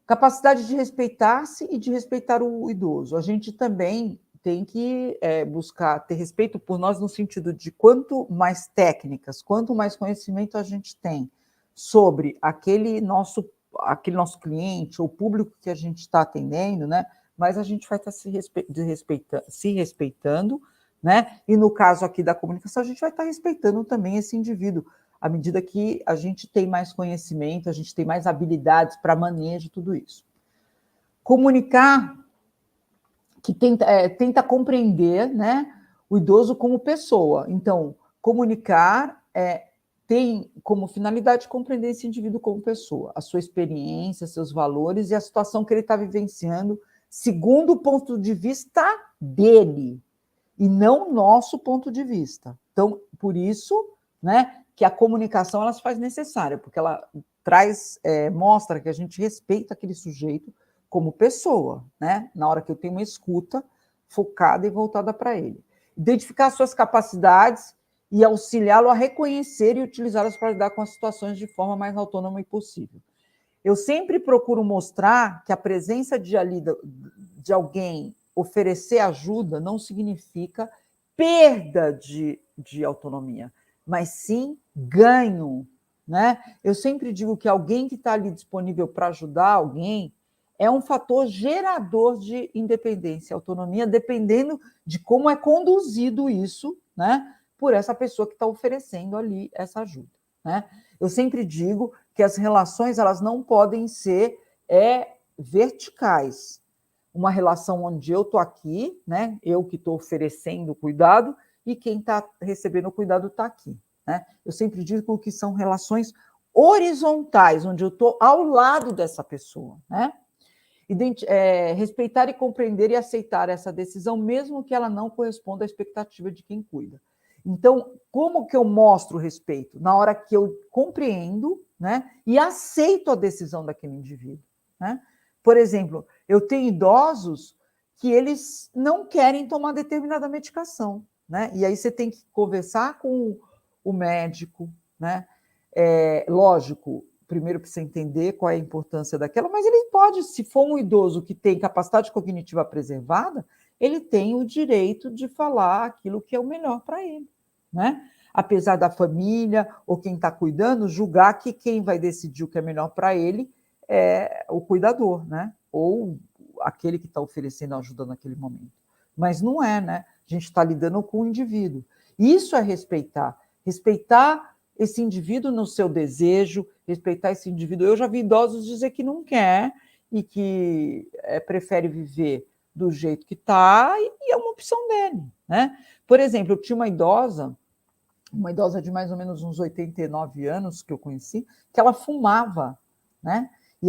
Capacidade de respeitar-se e de respeitar o idoso. A gente também tem que buscar ter respeito por nós no sentido de quanto mais técnicas, quanto mais conhecimento a gente tem sobre aquele nosso aquele nosso cliente, ou o público que a gente está atendendo, né? Mas a gente vai estar se respeitando, né? E no caso aqui da comunicação, a gente vai estar respeitando também esse indivíduo, à medida que a gente tem mais conhecimento, a gente tem mais habilidades para manejo de tudo isso. Comunicar, que tenta compreender, né, o idoso como pessoa. Então, comunicar tem como finalidade compreender esse indivíduo como pessoa, a sua experiência, seus valores e a situação que ele está vivenciando, segundo o ponto de vista dele, e não nosso ponto de vista. Então, por isso, né, que a comunicação ela se faz necessária, porque ela mostra que a gente respeita aquele sujeito como pessoa, né, na hora que eu tenho uma escuta focada e voltada para ele. Identificar suas capacidades e auxiliá-lo a reconhecer e utilizá-las para lidar com as situações de forma mais autônoma e possível. Eu sempre procuro mostrar que a presença de alguém oferecer ajuda não significa perda de autonomia, mas sim ganho, né? Eu sempre digo que alguém que está ali disponível para ajudar alguém é um fator gerador de independência, autonomia, dependendo de como é conduzido isso, né? Por essa pessoa que está oferecendo ali essa ajuda, né? Eu sempre digo que as relações elas não podem ser verticais. Uma relação onde eu estou aqui, né? Eu que estou oferecendo o cuidado, e quem está recebendo o cuidado está aqui, né? Eu sempre digo que são relações horizontais, onde eu estou ao lado dessa pessoa, né? Respeitar e compreender e aceitar essa decisão, mesmo que ela não corresponda à expectativa de quem cuida. Então, como que eu mostro respeito? Na hora que eu compreendo, né, e aceito a decisão daquele indivíduo, né? Por exemplo, eu tenho idosos que eles não querem tomar determinada medicação, né? E aí você tem que conversar com o médico, né? Lógico, primeiro precisa entender qual é a importância daquela, mas ele pode, se for um idoso que tem capacidade cognitiva preservada, ele tem o direito de falar aquilo que é o melhor para ele, né? Apesar da família ou quem está cuidando julgar que quem vai decidir o que é melhor para ele é o cuidador, né? Ou aquele que está oferecendo ajuda naquele momento. Mas não é, né? A gente está lidando com o indivíduo. Isso é respeitar. Respeitar esse indivíduo no seu desejo, respeitar esse indivíduo. Eu já vi idosos dizer que não quer e que prefere viver do jeito que está, e é uma opção dele, né? Por exemplo, eu tinha uma idosa de mais ou menos uns 89 anos que eu conheci, que ela fumava, né? E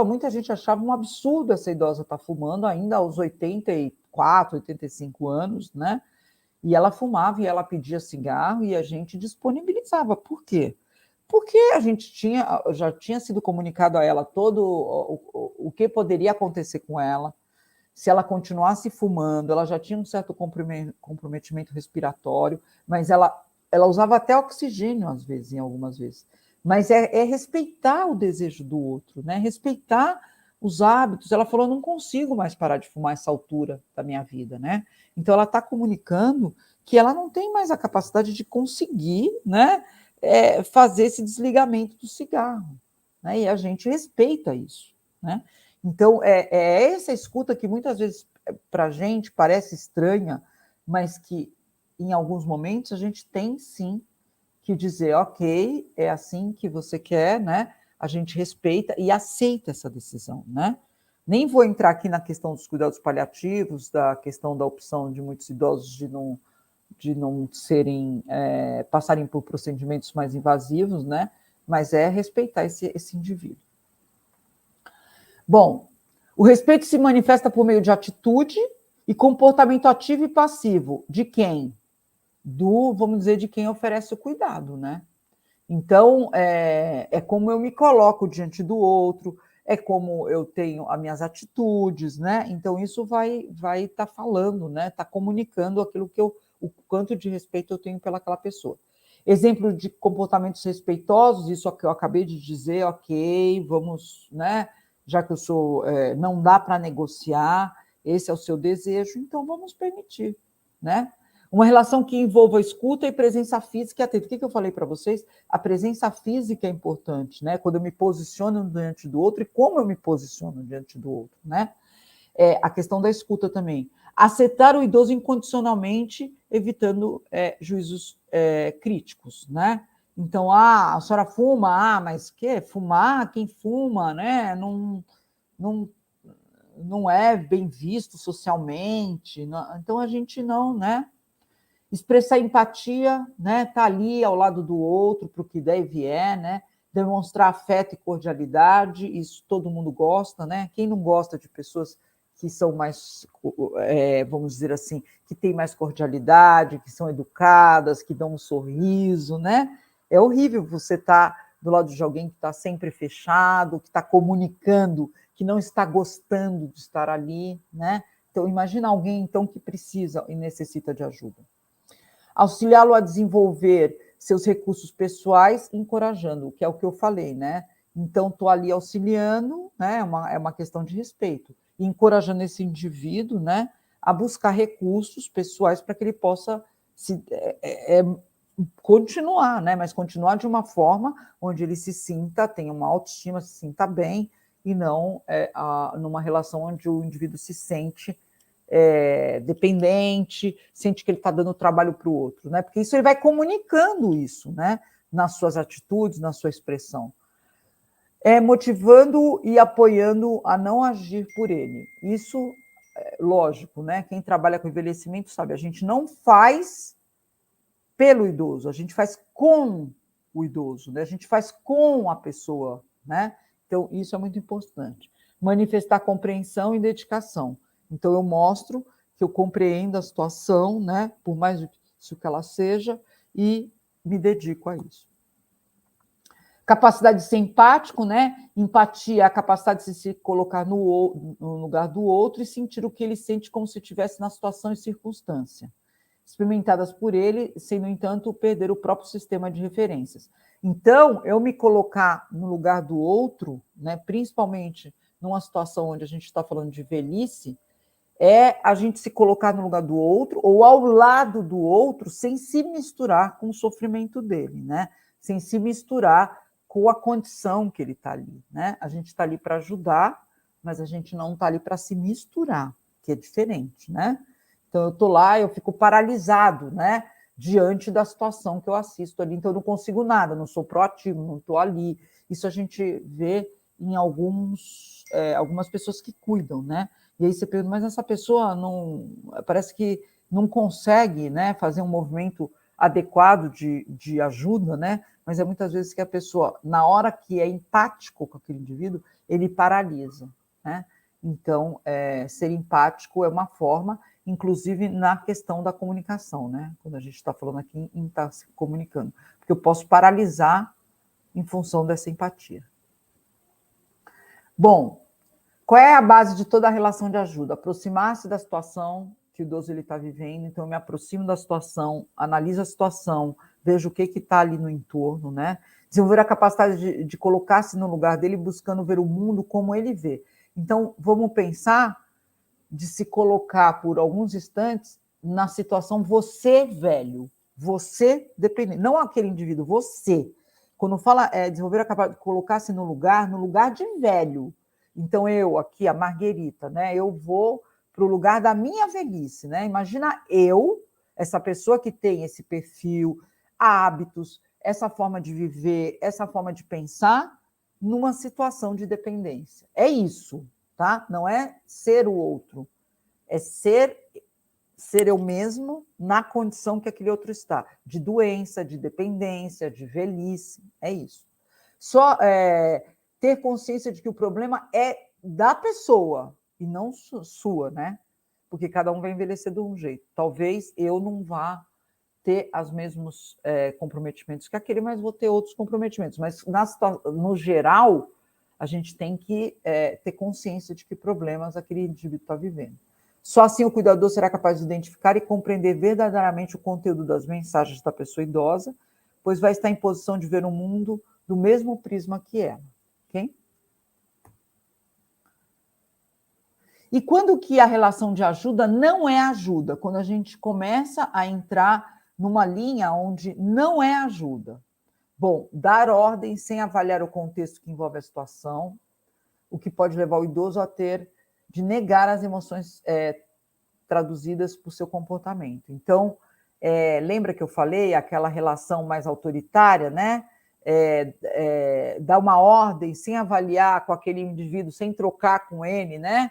muita gente achava um absurdo essa idosa estar fumando ainda aos 84, 85 anos, né? E ela fumava e ela pedia cigarro e a gente disponibilizava. Por quê? Porque a gente já tinha sido comunicado a ela todo o que poderia acontecer com ela, se ela continuasse fumando, ela já tinha um certo comprometimento respiratório, mas ela usava até oxigênio, às vezes, em algumas vezes. Mas é respeitar o desejo do outro, né? Respeitar os hábitos. Ela falou, não consigo mais parar de fumar essa altura da minha vida, né? Então, ela está comunicando que ela não tem mais a capacidade de conseguir, né, fazer esse desligamento do cigarro, né? E a gente respeita isso, né? Então, essa escuta que muitas vezes para a gente parece estranha, mas que em alguns momentos a gente tem sim que dizer, ok, é assim que você quer, né? A gente respeita e aceita essa decisão, né? Nem vou entrar aqui na questão dos cuidados paliativos, da questão da opção de muitos idosos de não passarem por procedimentos mais invasivos, né? Mas é respeitar esse indivíduo. Bom, o respeito se manifesta por meio de atitude e comportamento ativo e passivo. De quem? Vamos dizer, de quem oferece o cuidado, né? Então, é como eu me coloco diante do outro, é como eu tenho as minhas atitudes, né? Então, isso vai estar falando, né? Está comunicando aquilo que o quanto de respeito eu tenho pelaquela pessoa. Exemplo de comportamentos respeitosos, isso que eu acabei de dizer, ok, vamos, né? Já que não dá para negociar, esse é o seu desejo, então vamos permitir, né? Uma relação que envolva escuta e presença física e atenta. O que eu falei para vocês? A presença física é importante, né? Quando eu me posiciono diante do outro e como eu me posiciono diante do outro, né? A questão da escuta também. Aceitar o idoso incondicionalmente, evitando juízos críticos, né? Então, a senhora fuma? Mas que fumar? Quem fuma, né? Não é bem visto socialmente. Não, então, a gente não, né? Expressar empatia, né? Tá ali ao lado do outro para o que der e vier, né? Demonstrar afeto e cordialidade, isso todo mundo gosta, né? Quem não gosta de pessoas que são mais, vamos dizer assim, que têm mais cordialidade, que são educadas, que dão um sorriso, né? É horrível você estar do lado de alguém que está sempre fechado, que está comunicando, que não está gostando de estar ali, né? Então, imagina alguém então que precisa e necessita de ajuda. Auxiliá-lo a desenvolver seus recursos pessoais, encorajando, que é o que eu falei, né? Então, estou ali auxiliando, né? É uma questão de respeito, e encorajando esse indivíduo, né, a buscar recursos pessoais para que ele possa continuar, né? Mas continuar de uma forma onde ele se sinta, tenha uma autoestima, se sinta bem, e não numa relação onde o indivíduo se sente dependente, sente que ele está dando trabalho para o outro, né? Porque isso ele vai comunicando isso, né? Nas suas atitudes, na sua expressão. Motivando e apoiando a não agir por ele. Isso, lógico, né? Quem trabalha com envelhecimento sabe, a gente não faz pelo idoso, a gente faz com o idoso, né? A gente faz com a pessoa, né? Então, isso é muito importante. Manifestar compreensão e dedicação. Então, eu mostro que eu compreendo a situação, né? Por mais difícil que ela seja, e me dedico a isso. Capacidade de ser empático, né? Empatia é a capacidade de se colocar no lugar do outro e sentir o que ele sente como se estivesse na situação e circunstância. Experimentadas por ele, sem, no entanto, perder o próprio sistema de referências. Então, eu me colocar no lugar do outro, né, principalmente numa situação onde a gente está falando de velhice, é a gente se colocar no lugar do outro ou ao lado do outro sem se misturar com o sofrimento dele, né? Sem se misturar com a condição que ele está ali, né? A gente está ali para ajudar, mas a gente não está ali para se misturar, que é diferente, né? Então, eu estou lá, eu fico paralisado, né? Diante da situação que eu assisto ali, então eu não consigo nada, não sou proativo, não estou ali. Isso a gente vê em algumas pessoas que cuidam, né? E aí você pergunta, mas essa pessoa não parece que não consegue, né, fazer um movimento adequado de ajuda, né? Mas é muitas vezes que a pessoa, na hora que é empático com aquele indivíduo, ele paralisa, né? Então, ser empático é uma forma, inclusive na questão da comunicação, né? Quando a gente está falando aqui em estar se comunicando, porque eu posso paralisar em função dessa empatia. Bom, qual é a base de toda a relação de ajuda? Aproximar-se da situação que o idoso está vivendo, então eu me aproximo da situação, analiso a situação, vejo o que está ali no entorno, né? Desenvolver a capacidade de colocar-se no lugar dele, buscando ver o mundo como ele vê. Então, vamos pensar de se colocar por alguns instantes na situação você, velho, você dependente, não aquele indivíduo, você. Quando fala desenvolver a capacidade de colocar-se no lugar de velho. Então, eu aqui, a Marguerita, né? Eu vou para o lugar da minha velhice, né? Imagina eu, essa pessoa que tem esse perfil, hábitos, essa forma de viver, essa forma de pensar, numa situação de dependência. É isso, tá? Não é ser o outro, é ser eu mesmo na condição que aquele outro está, de doença, de dependência, de velhice, é isso. Só ter consciência de que o problema é da pessoa e não sua, né? Porque cada um vai envelhecer de um jeito. Talvez eu não vá ter os mesmos comprometimentos que aquele, mas vou ter outros comprometimentos. Mas, no geral, a gente tem que ter consciência de que problemas aquele indivíduo está vivendo. Só assim o cuidador será capaz de identificar e compreender verdadeiramente o conteúdo das mensagens da pessoa idosa, pois vai estar em posição de ver o mundo do mesmo prisma que ela. Ok? E quando que a relação de ajuda não é ajuda? Quando a gente começa a entrar numa linha onde não é ajuda. Bom, dar ordem sem avaliar o contexto que envolve a situação, o que pode levar o idoso a ter de negar as emoções traduzidas por seu comportamento. Então, lembra que eu falei aquela relação mais autoritária, né? Dar uma ordem sem avaliar com aquele indivíduo, sem trocar com ele, né?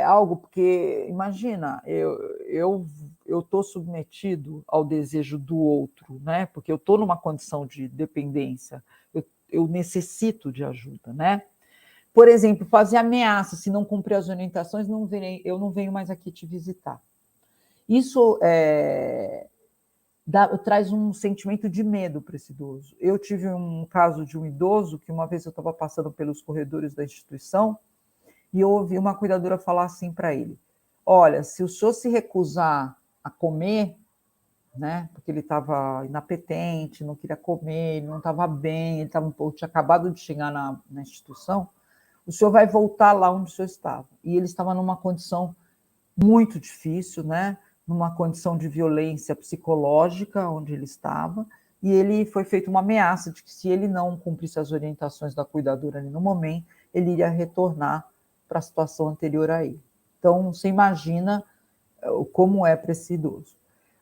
Algo, porque, imagina, eu estou submetido ao desejo do outro, né? Porque eu estou numa condição de dependência, eu necessito de ajuda, né? Por exemplo, fazer ameaça, se não cumprir as orientações, eu não venho mais aqui te visitar. Isso traz um sentimento de medo para esse idoso. Eu tive um caso de um idoso que uma vez eu estava passando pelos corredores da instituição e eu ouvi uma cuidadora falar assim para ele: olha, se o senhor se recusar a comer, né, porque ele estava inapetente, não queria comer, ele não estava bem, ele tinha acabado de chegar na instituição, o senhor vai voltar lá onde o senhor estava. E ele estava numa condição muito difícil, né, numa condição de violência psicológica onde ele estava, e ele foi feita uma ameaça de que se ele não cumprisse as orientações da cuidadora ali no momento, ele iria retornar para a situação anterior a ele. Então, você imagina como é para esse idoso.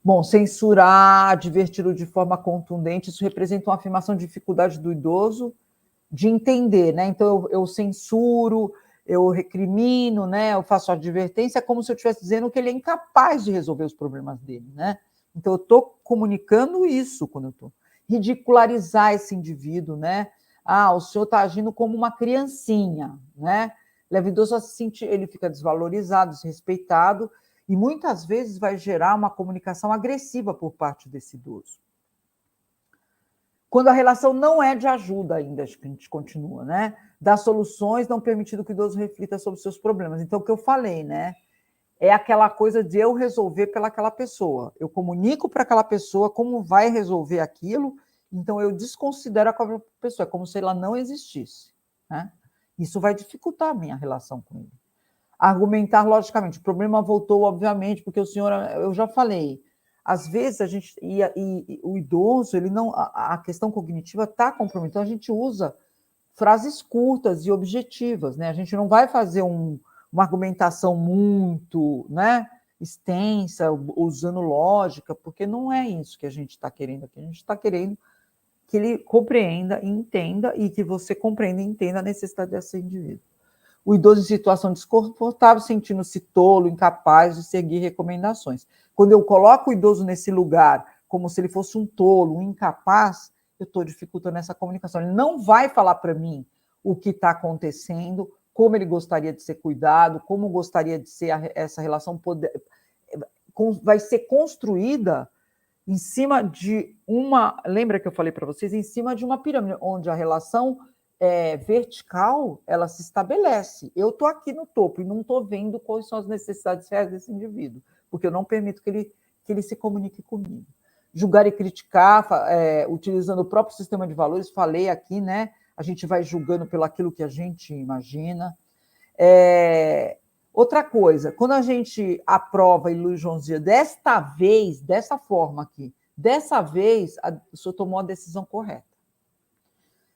Bom, censurar, adverti-lo de forma contundente, isso representa uma afirmação de dificuldade do idoso de entender, né? Então, eu censuro, eu recrimino, né? Eu faço advertência, como se eu estivesse dizendo que ele é incapaz de resolver os problemas dele, né? Então, eu estou comunicando isso quando eu estou. Ridicularizar esse indivíduo, né? Ah, o senhor está agindo como uma criancinha, né? Leva o idoso a se sentir, ele fica desvalorizado, desrespeitado, e muitas vezes vai gerar uma comunicação agressiva por parte desse idoso. Quando a relação não é de ajuda ainda, acho que a gente continua, né? Dar soluções, não permitindo que o idoso reflita sobre seus problemas. Então, o que eu falei, né? É aquela coisa de eu resolver pelaquela pessoa. Eu comunico para aquela pessoa como vai resolver aquilo, então eu desconsidero aquela pessoa, é como se ela não existisse, né? Isso vai dificultar a minha relação com ele. Argumentar logicamente, o problema voltou, obviamente, porque o senhor, eu já falei, às vezes a gente, e o idoso, ele não, a questão cognitiva está comprometida, então a gente usa frases curtas e objetivas, né? A gente não vai fazer uma argumentação muito, né, extensa, usando lógica, porque não é isso que a gente está querendo aqui. A gente está querendo que ele compreenda, entenda e que você compreenda e entenda a necessidade desse indivíduo. O idoso em situação desconfortável, sentindo-se tolo, incapaz de seguir recomendações. Quando eu coloco o idoso nesse lugar, como se ele fosse um tolo, um incapaz, eu estou dificultando essa comunicação. Ele não vai falar para mim o que está acontecendo, como ele gostaria de ser cuidado, como gostaria de ser essa relação, vai ser construída em cima de uma... Lembra que eu falei para vocês? Em cima de uma pirâmide, onde a relação vertical, ela se estabelece. Eu estou aqui no topo e não estou vendo quais são as necessidades reais desse indivíduo, porque eu não permito que ele se comunique comigo. Julgar e criticar, utilizando o próprio sistema de valores, falei aqui, né? A gente vai julgando pelo aquilo que a gente imagina. Outra coisa, quando a gente aprova e lisonjeia desta vez, dessa forma aqui, dessa vez, o senhor tomou a decisão correta.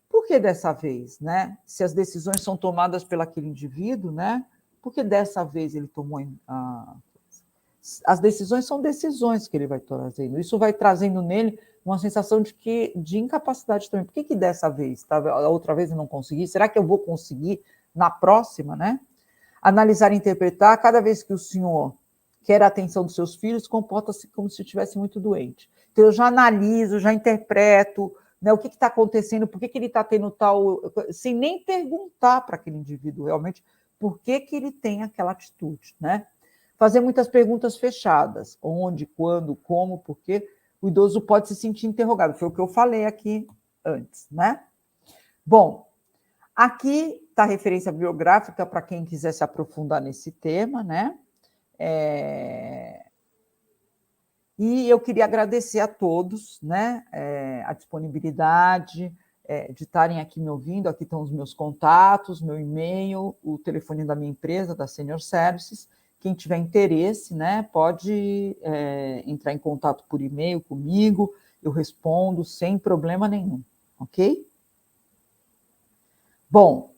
Por que dessa vez, né? Se as decisões são tomadas pelo aquele indivíduo, né? Por que dessa vez ele tomou as decisões são decisões que ele vai trazendo. Isso vai trazendo nele uma sensação de incapacidade também. Por que dessa vez? A outra vez eu não consegui? Será que eu vou conseguir na próxima, né? Analisar e interpretar, cada vez que o senhor quer a atenção dos seus filhos, comporta-se como se estivesse muito doente. Então, eu já analiso, já interpreto, né, o que está acontecendo, por que ele está tendo tal... Sem nem perguntar para aquele indivíduo realmente por que ele tem aquela atitude, né? Fazer muitas perguntas fechadas. Onde, quando, como, por quê. O idoso pode se sentir interrogado. Foi o que eu falei aqui antes, né? Bom, aqui está a referência bibliográfica para quem quiser se aprofundar nesse tema, né? E eu queria agradecer a todos, né? A disponibilidade, de estarem aqui me ouvindo. Aqui estão os meus contatos, meu e-mail, o telefone da minha empresa, da Senior Services. Quem tiver interesse, né, pode entrar em contato por e-mail comigo, eu respondo sem problema nenhum, ok? Bom,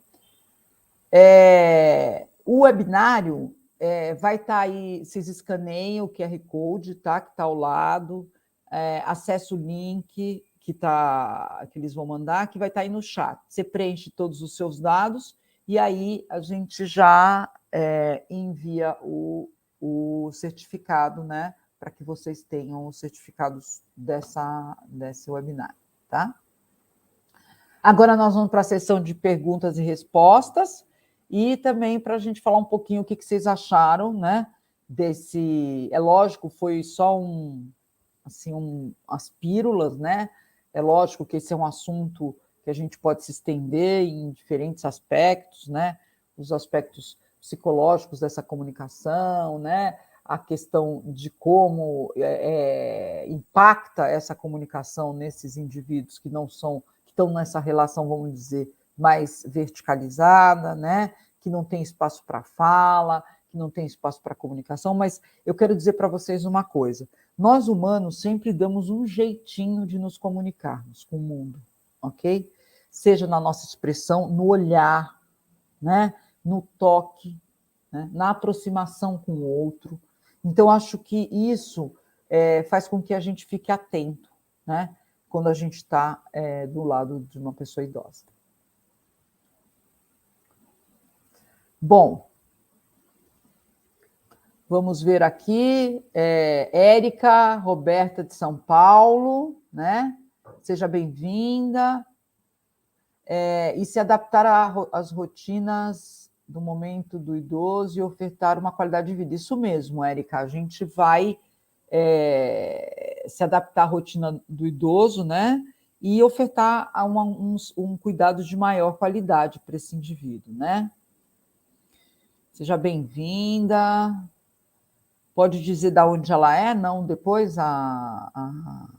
o webinário vai estar aí, vocês escaneiem o QR Code, tá, que está ao lado, acesse o link que eles vão mandar, que vai estar aí no chat. Você preenche todos os seus dados e aí a gente já envia o certificado, né, para que vocês tenham os certificados desse webinar, tá? Agora nós vamos para a sessão de perguntas e respostas e também para a gente falar um pouquinho o que vocês acharam, né, desse... É lógico, foi só as pílulas, né? É lógico que esse é um assunto que a gente pode se estender em diferentes aspectos, né? Os aspectos psicológicos dessa comunicação, né? A questão de como impacta essa comunicação nesses indivíduos que estão nessa relação, vamos dizer, mais verticalizada, né? Que não tem espaço para fala, que não tem espaço para comunicação, mas eu quero dizer para vocês uma coisa: nós humanos sempre damos um jeitinho de nos comunicarmos com o mundo, ok? Seja na nossa expressão, no olhar, né? No toque, né? Na aproximação com o outro. Então, acho que isso faz com que a gente fique atento, né? Quando a gente está do lado de uma pessoa idosa. Bom, vamos ver aqui, Érica Roberta de São Paulo, né? Seja bem-vinda. E se adaptar às rotinas do momento do idoso e ofertar uma qualidade de vida. Isso mesmo, Érica, a gente vai se adaptar à rotina do idoso, né? E ofertar um cuidado de maior qualidade para esse indivíduo, né? Seja bem-vinda. Pode dizer de onde ela é? Não, depois a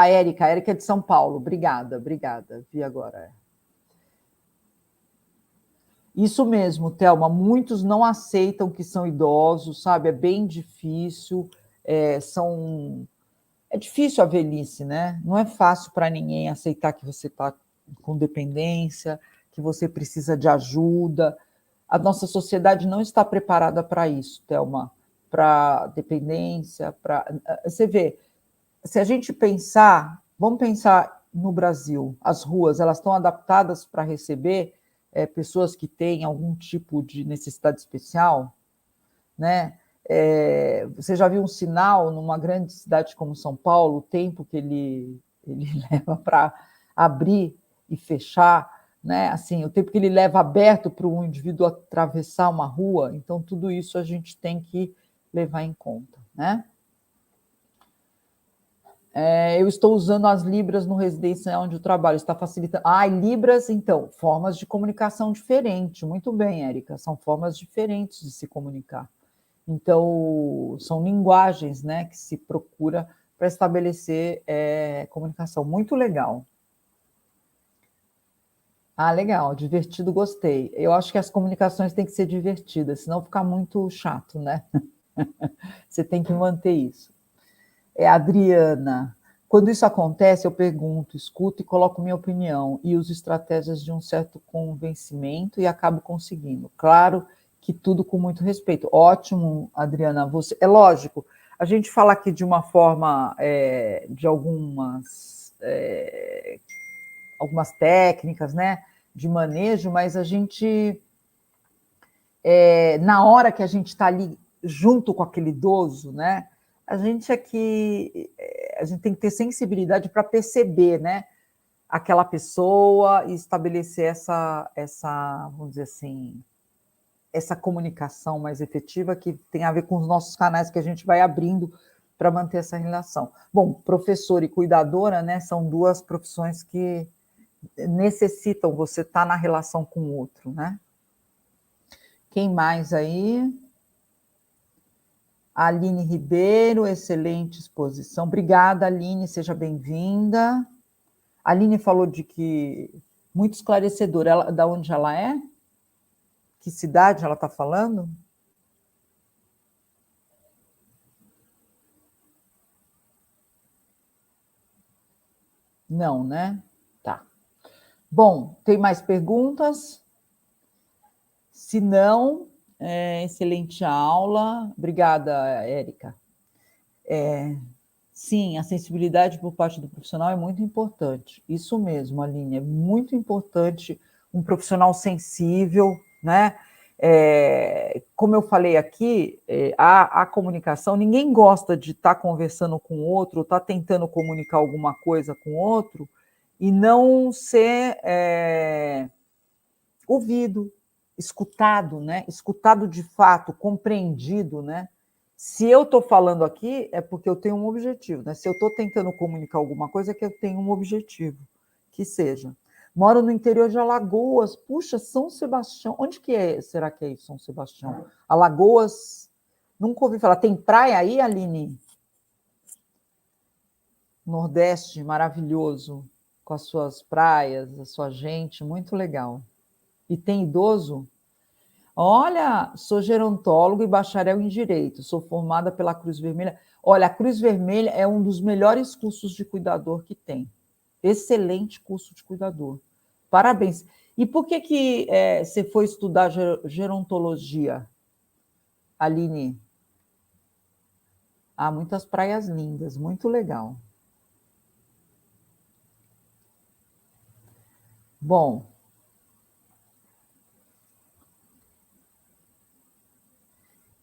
Érica. A Érica é de São Paulo. Obrigada. Vi agora. Isso mesmo, Thelma. Muitos não aceitam que são idosos, sabe? É bem difícil. É difícil a velhice, né? Não é fácil para ninguém aceitar que você está com dependência, que você precisa de ajuda. A nossa sociedade não está preparada para isso, Thelma, para dependência, Você vê, se a gente pensar, vamos pensar no Brasil, as ruas, elas estão adaptadas para receber pessoas que têm algum tipo de necessidade especial, né? Você já viu um sinal numa grande cidade como São Paulo, o tempo que ele leva para abrir e fechar, né? Assim, o tempo que ele leva aberto para um indivíduo atravessar uma rua. Então, tudo isso a gente tem que levar em conta, né? Eu estou usando as Libras no residencial onde eu trabalho, está facilitando. Libras, então, formas de comunicação diferentes. Muito bem, Érica, são formas diferentes de se comunicar. Então, são linguagens, né, que se procura para estabelecer comunicação. Muito legal. Legal, divertido, gostei. Eu acho que as comunicações têm que ser divertidas, senão fica muito chato, né? Você tem que manter isso. Adriana, quando isso acontece, eu pergunto, escuto e coloco minha opinião e uso estratégias de um certo convencimento e acabo conseguindo. Claro que tudo com muito respeito. Ótimo, Adriana. Você... É lógico, a gente fala aqui de uma forma, de algumas técnicas, né, de manejo, mas a gente, na hora que a gente está ali junto com aquele idoso, né, a gente tem que ter sensibilidade para perceber, né, aquela pessoa e estabelecer essa, vamos dizer assim, essa comunicação mais efetiva que tem a ver com os nossos canais que a gente vai abrindo para manter essa relação. Bom, professor e cuidadora, né, são duas profissões que necessitam você estar na relação com o outro, né? Quem mais aí? Aline Ribeiro, excelente exposição. Obrigada, Aline, seja bem-vinda. A Aline falou de que muito esclarecedor. Ela, da onde ela é? Que cidade ela está falando? Não, né? Tá. Bom, tem mais perguntas? Se não, excelente aula. Obrigada, Érica. Sim, a sensibilidade por parte do profissional é muito importante. Isso mesmo, Aline, é muito importante um profissional sensível, né? Como eu falei aqui, a comunicação, ninguém gosta de estar conversando com o outro, estar tentando comunicar alguma coisa com o outro e não ser ouvido, escutado, né? Escutado de fato, compreendido, né? Se eu estou falando aqui, é porque eu tenho um objetivo, né? Se eu estou tentando comunicar alguma coisa, é que eu tenho um objetivo, que seja. Moro no interior de Alagoas, puxa, São Sebastião, onde que é? Será que é isso, São Sebastião? Alagoas, nunca ouvi falar. Tem praia aí, Aline? Nordeste, maravilhoso, com as suas praias, a sua gente, muito legal. E tem idoso? Olha, sou gerontólogo e bacharel em Direito, sou formada pela Cruz Vermelha. Olha, a Cruz Vermelha é um dos melhores cursos de cuidador que tem. Excelente curso de cuidador. Parabéns. E por que você foi estudar gerontologia, Aline? Há muitas praias lindas, muito legal. Bom,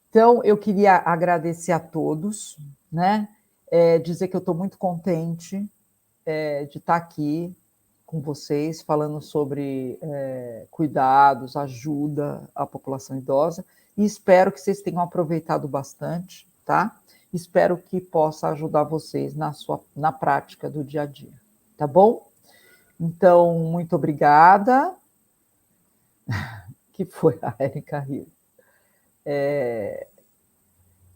então eu queria agradecer a todos, né? Dizer que eu estou muito contente de estar aqui com vocês, falando sobre cuidados, ajuda à população idosa, e espero que vocês tenham aproveitado bastante, tá? Espero que possa ajudar vocês na prática do dia a dia, tá bom? Então, muito obrigada. Que foi a Érica Rio.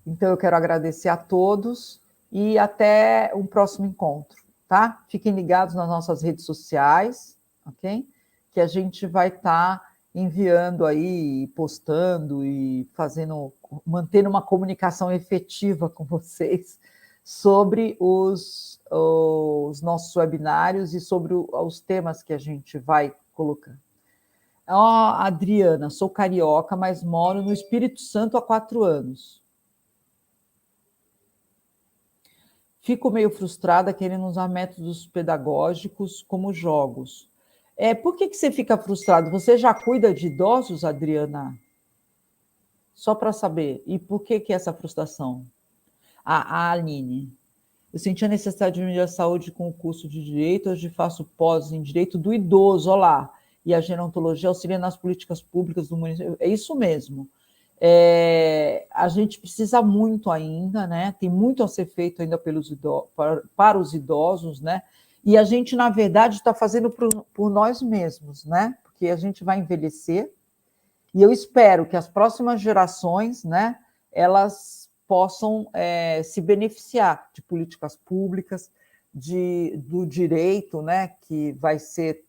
Então, eu quero agradecer a todos e até um próximo encontro, tá? Fiquem ligados nas nossas redes sociais, ok? Que a gente vai estar enviando aí, postando e mantendo uma comunicação efetiva com vocês sobre os nossos webinários e sobre os temas que a gente vai colocando. Adriana, sou carioca, mas moro no Espírito Santo há 4 anos. Fico meio frustrada querendo usar métodos pedagógicos como jogos. Por que você fica frustrado? Você já cuida de idosos, Adriana? Só para saber. E por que essa frustração? A Aline. Eu senti a necessidade de unir a saúde com o curso de Direito, hoje faço pós em Direito do Idoso, olha lá. E a gerontologia auxilia nas políticas públicas do município. É isso mesmo. A gente precisa muito ainda, né? Tem muito a ser feito ainda para os idosos, né? E a gente, na verdade, está fazendo por nós mesmos, né? Porque a gente vai envelhecer e eu espero que as próximas gerações, né, elas possam se beneficiar de políticas públicas, do direito, né, que vai ser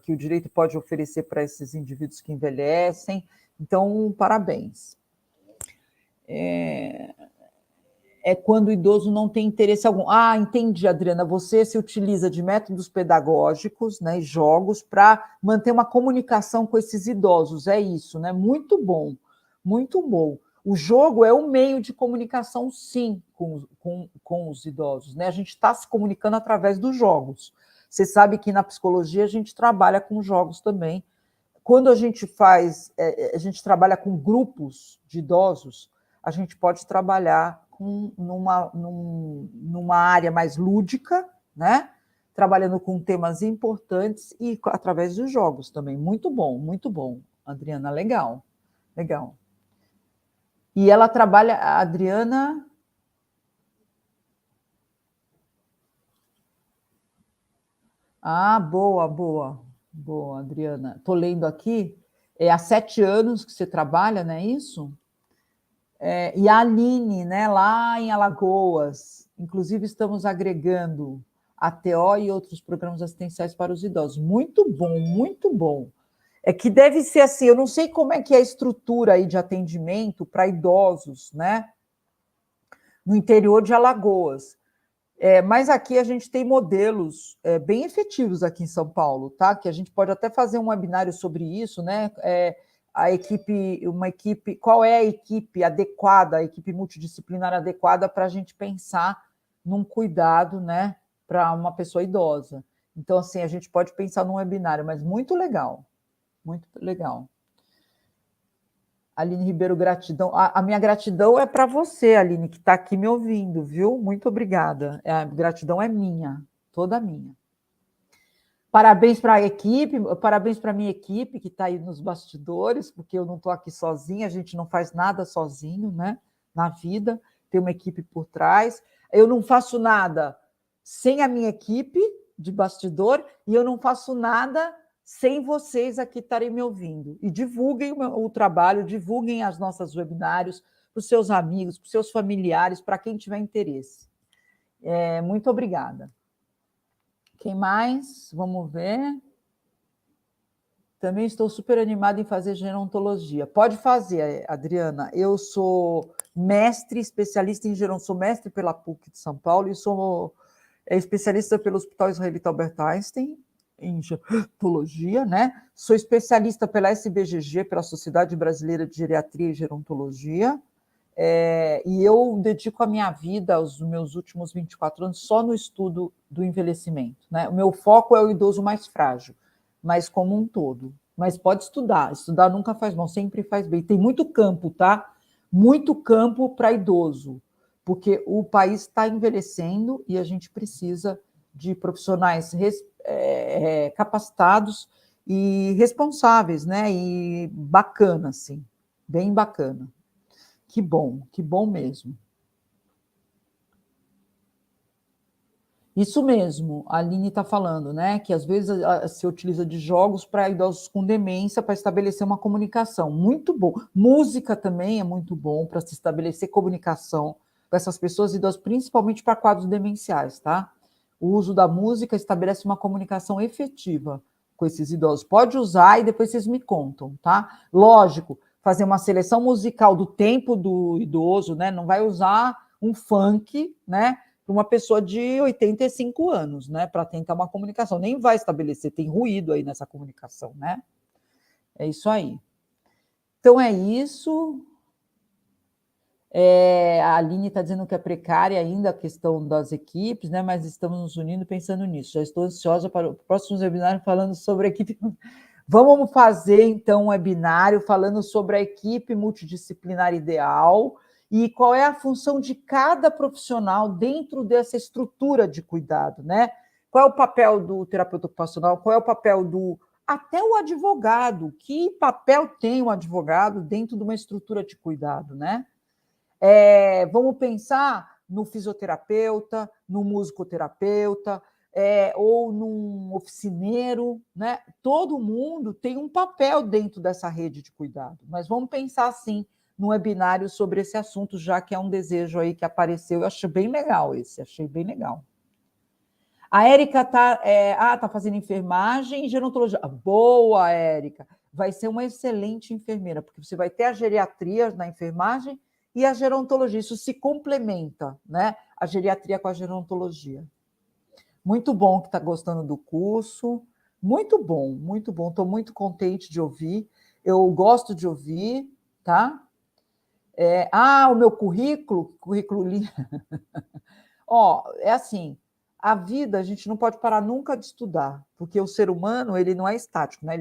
que o direito pode oferecer para esses indivíduos que envelhecem. Então, parabéns. Quando o idoso não tem interesse algum. Entendi, Adriana. Você se utiliza de métodos pedagógicos, né, jogos, para manter uma comunicação com esses idosos. É isso, né? Muito bom, muito bom. O jogo é um meio de comunicação, sim, com os idosos, né? A gente está se comunicando através dos jogos. Você sabe que na psicologia a gente trabalha com jogos também. Quando a gente trabalha com grupos de idosos, a gente pode trabalhar numa área mais lúdica, né? Trabalhando com temas importantes e através dos jogos também. Muito bom, Adriana, legal, legal. E ela trabalha, a Adriana... Boa, Adriana. Estou lendo aqui, há 7 anos que você trabalha, não é isso? E a Aline, né, lá em Alagoas, inclusive estamos agregando ATO e outros programas assistenciais para os idosos. Muito bom, muito bom. É que deve ser assim, eu não sei como é que é a estrutura aí de atendimento para idosos, né? No interior de Alagoas. Mas aqui a gente tem modelos bem efetivos aqui em São Paulo, tá? Que a gente pode até fazer um webinário sobre isso, né? Qual é a equipe adequada, a equipe multidisciplinar adequada para a gente pensar num cuidado, né, para uma pessoa idosa. Então, assim, a gente pode pensar num webinário, mas muito legal, muito legal. Aline Ribeiro, gratidão. A minha gratidão é para você, Aline, que está aqui me ouvindo, viu? Muito obrigada. A gratidão é minha, toda minha. Parabéns para a equipe, parabéns para a minha equipe que está aí nos bastidores, porque eu não estou aqui sozinha, a gente não faz nada sozinho, né? Na vida, tem uma equipe por trás. Eu não faço nada sem a minha equipe de bastidor e eu não faço nada sem vocês aqui estarem me ouvindo. E divulguem o trabalho, divulguem as nossas webinários para os seus amigos, para os seus familiares, para quem tiver interesse. Muito obrigada. Quem mais? Vamos ver. Também estou super animada em fazer gerontologia. Pode fazer, Adriana. Eu sou mestre, especialista em gerontologia, sou mestre pela PUC de São Paulo e sou especialista pelo Hospital Israelita Albert Einstein em gerontologia, né? Sou especialista pela SBGG, pela Sociedade Brasileira de Geriatria e Gerontologia, e eu dedico a minha vida, os meus últimos 24 anos, só no estudo do envelhecimento, né? O meu foco é o idoso mais frágil, mas como um todo. Mas pode estudar nunca faz mal, sempre faz bem. Tem muito campo, tá? Muito campo para idoso, porque o país está envelhecendo e a gente precisa de profissionais capacitados e responsáveis, né? E bacana, assim, bem bacana. Que bom mesmo. Isso mesmo, a Aline está falando, né? Que às vezes se utiliza de jogos para idosos com demência para estabelecer uma comunicação. Muito bom. Música também é muito bom para se estabelecer comunicação com essas pessoas idosas, principalmente para quadros demenciais, tá? O uso da música estabelece uma comunicação efetiva com esses idosos. Pode usar e depois vocês me contam, tá? Lógico, fazer uma seleção musical do tempo do idoso, né? Não vai usar um funk, né? Para uma pessoa de 85 anos, né? Para tentar uma comunicação. Nem vai estabelecer, tem ruído aí nessa comunicação, né? É isso aí. Então é isso. A Aline está dizendo que é precária ainda a questão das equipes, né? Mas estamos nos unindo pensando nisso. Já estou ansiosa para o próximo webinário falando sobre a equipe. Vamos fazer, então, um webinário falando sobre a equipe multidisciplinar ideal e qual é a função de cada profissional dentro dessa estrutura de cuidado, né? Qual é o papel do terapeuta ocupacional, qual é o papel até o advogado, que papel tem o advogado dentro de uma estrutura de cuidado, né? Vamos pensar no fisioterapeuta, no musicoterapeuta, ou num oficineiro, né? Todo mundo tem um papel dentro dessa rede de cuidado, mas vamos pensar assim num webinário sobre esse assunto, já que é um desejo aí que apareceu. Eu achei bem legal achei bem legal. A Érica está fazendo enfermagem e gerontologia. Boa, Érica! Vai ser uma excelente enfermeira, porque você vai ter a geriatria na enfermagem e a gerontologia. Isso se complementa, né? A geriatria com a gerontologia. Muito bom que está gostando do curso. Muito bom, muito bom. Estou muito contente de ouvir. Eu gosto de ouvir, tá? O meu currículo é assim, a vida a gente não pode parar nunca de estudar, porque o ser humano ele não é estático, né?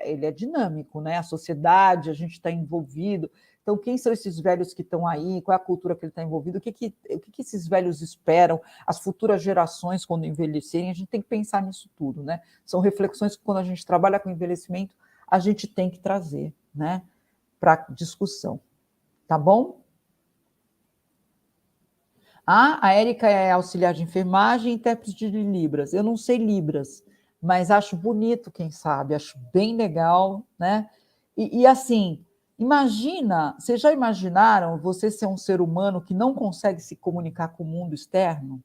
Ele é dinâmico, né? A sociedade, a gente está envolvido. Então, quem são esses velhos que estão aí? Qual é a cultura que ele está envolvido? O que esses velhos esperam? As futuras gerações, quando envelhecerem, a gente tem que pensar nisso tudo, né? São reflexões que, quando a gente trabalha com envelhecimento, a gente tem que trazer, né? Para discussão. Tá bom? A Érica é auxiliar de enfermagem e intérprete de Libras. Eu não sei Libras, mas acho bonito, quem sabe, acho bem legal, né? E assim, imagina, vocês já imaginaram você ser um ser humano que não consegue se comunicar com o mundo externo?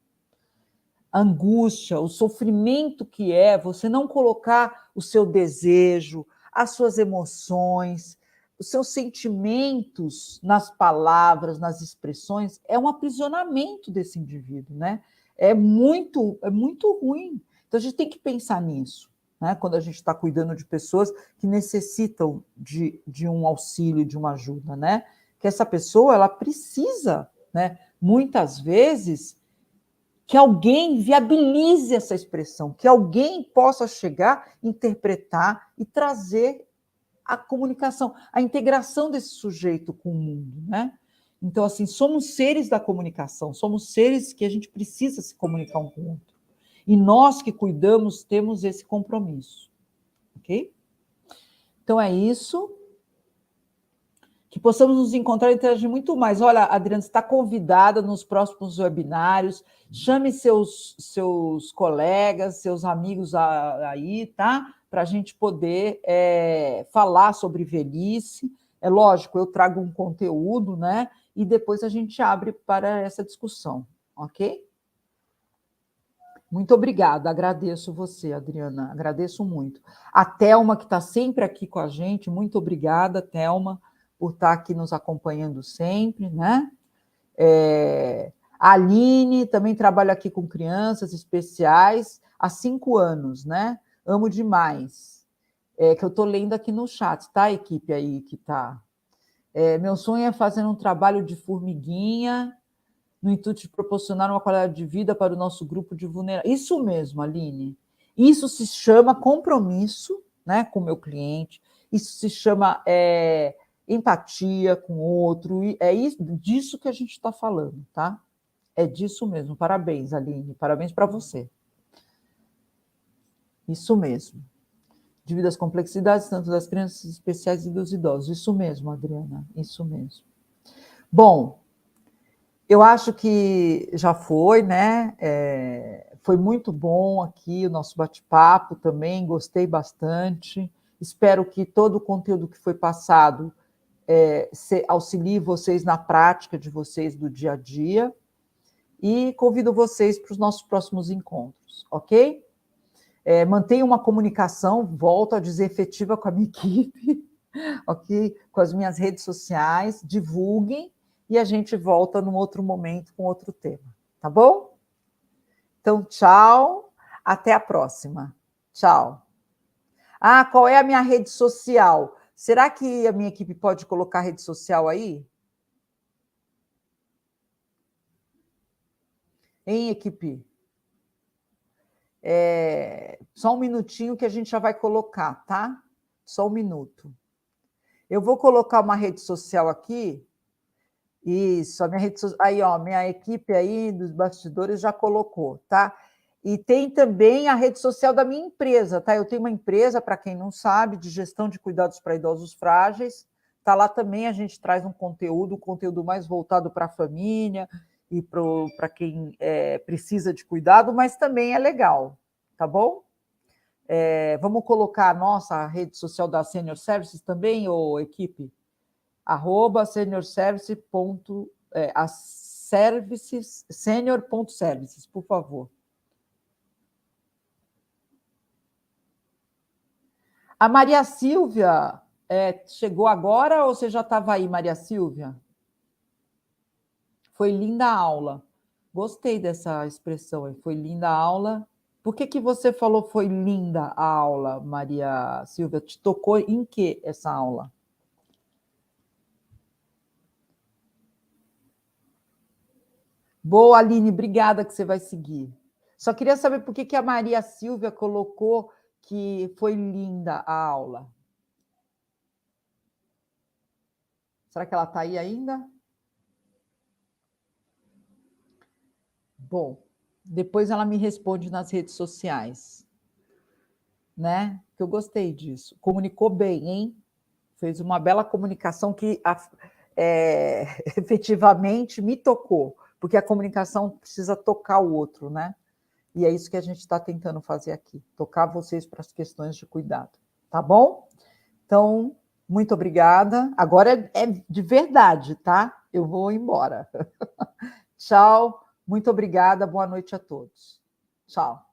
a angústia, o sofrimento que é você não colocar o seu desejo, as suas emoções, os seus sentimentos nas palavras, nas expressões, é um aprisionamento desse indivíduo, né? É muito ruim. Então, a gente tem que pensar nisso, né? Quando a gente está cuidando de pessoas que necessitam de um auxílio, de uma ajuda, né? Que essa pessoa, ela precisa, né? Muitas vezes, que alguém viabilize essa expressão, que alguém possa chegar, interpretar e trazer a comunicação, a integração desse sujeito com o mundo, né? Então, assim, somos seres da comunicação, somos seres que a gente precisa se comunicar um com o outro. E nós que cuidamos temos esse compromisso, ok? Então é isso. Que possamos nos encontrar e interagir muito mais. Olha, Adriana, você está convidada nos próximos webinários, chame seus colegas, seus amigos aí, tá? Para a gente poder falar sobre velhice. É lógico, eu trago um conteúdo, né? E depois a gente abre para essa discussão, ok? Muito obrigada, agradeço você, Adriana, agradeço muito. A Thelma, que está sempre aqui com a gente, muito obrigada, Thelma, por estar aqui nos acompanhando sempre, né? A Aline também trabalha aqui com crianças especiais há 5 anos, né? Amo demais. Que eu estou lendo aqui no chat, tá, a equipe aí que está. Meu sonho é fazer um trabalho de formiguinha no intuito de proporcionar uma qualidade de vida para o nosso grupo de vulneráveis. Isso mesmo, Aline. Isso se chama compromisso, né, com o meu cliente, isso se chama empatia com o outro, e é disso que a gente está falando, tá? É disso mesmo. Parabéns, Aline, parabéns para você. Isso mesmo. Devido às complexidades, tanto das crianças especiais e dos idosos. Isso mesmo, Adriana, isso mesmo. Bom, eu acho que já foi, né? Foi muito bom aqui o nosso bate-papo também, gostei bastante. Espero que todo o conteúdo que foi passado auxilie vocês na prática de vocês do dia a dia. E convido vocês para os nossos próximos encontros, ok? Mantenha uma comunicação, volto a dizer, efetiva com a minha equipe, ok? Com as minhas redes sociais, divulguem, e a gente volta num outro momento com outro tema, tá bom? Então, tchau, até a próxima. Tchau. Qual é a minha rede social? Será que a minha equipe pode colocar a rede social aí? Hein, equipe? Só um minutinho que a gente já vai colocar, tá? Só um minuto. Eu vou colocar uma rede social aqui. Isso, a minha rede social. Aí, ó, minha equipe aí dos bastidores já colocou, tá? E tem também a rede social da minha empresa, tá? Eu tenho uma empresa, para quem não sabe, de gestão de cuidados para idosos frágeis. Tá lá também, a gente traz um conteúdo mais voltado para a família e para quem precisa de cuidado, mas também é legal, tá bom? Vamos colocar a nossa rede social da Senior Services também, ou equipe? @senior.services, por favor. A Maria Silvia chegou agora ou você já estava aí, Maria Silvia? Foi linda a aula. Gostei dessa expressão, foi linda a aula. Por que você falou foi linda a aula, Maria Silvia? Te tocou em que essa aula? Boa, Aline, obrigada que você vai seguir. Só queria saber por que a Maria Silvia colocou que foi linda a aula. Será que ela está aí ainda? Bom, depois ela me responde nas redes sociais, né? Que eu gostei disso. Comunicou bem, hein? Fez uma bela comunicação que efetivamente me tocou, porque a comunicação precisa tocar o outro, né? E é isso que a gente está tentando fazer aqui, tocar vocês para as questões de cuidado, tá bom? Então, muito obrigada. Agora é de verdade, tá? Eu vou embora. Tchau, muito obrigada, boa noite a todos. Tchau.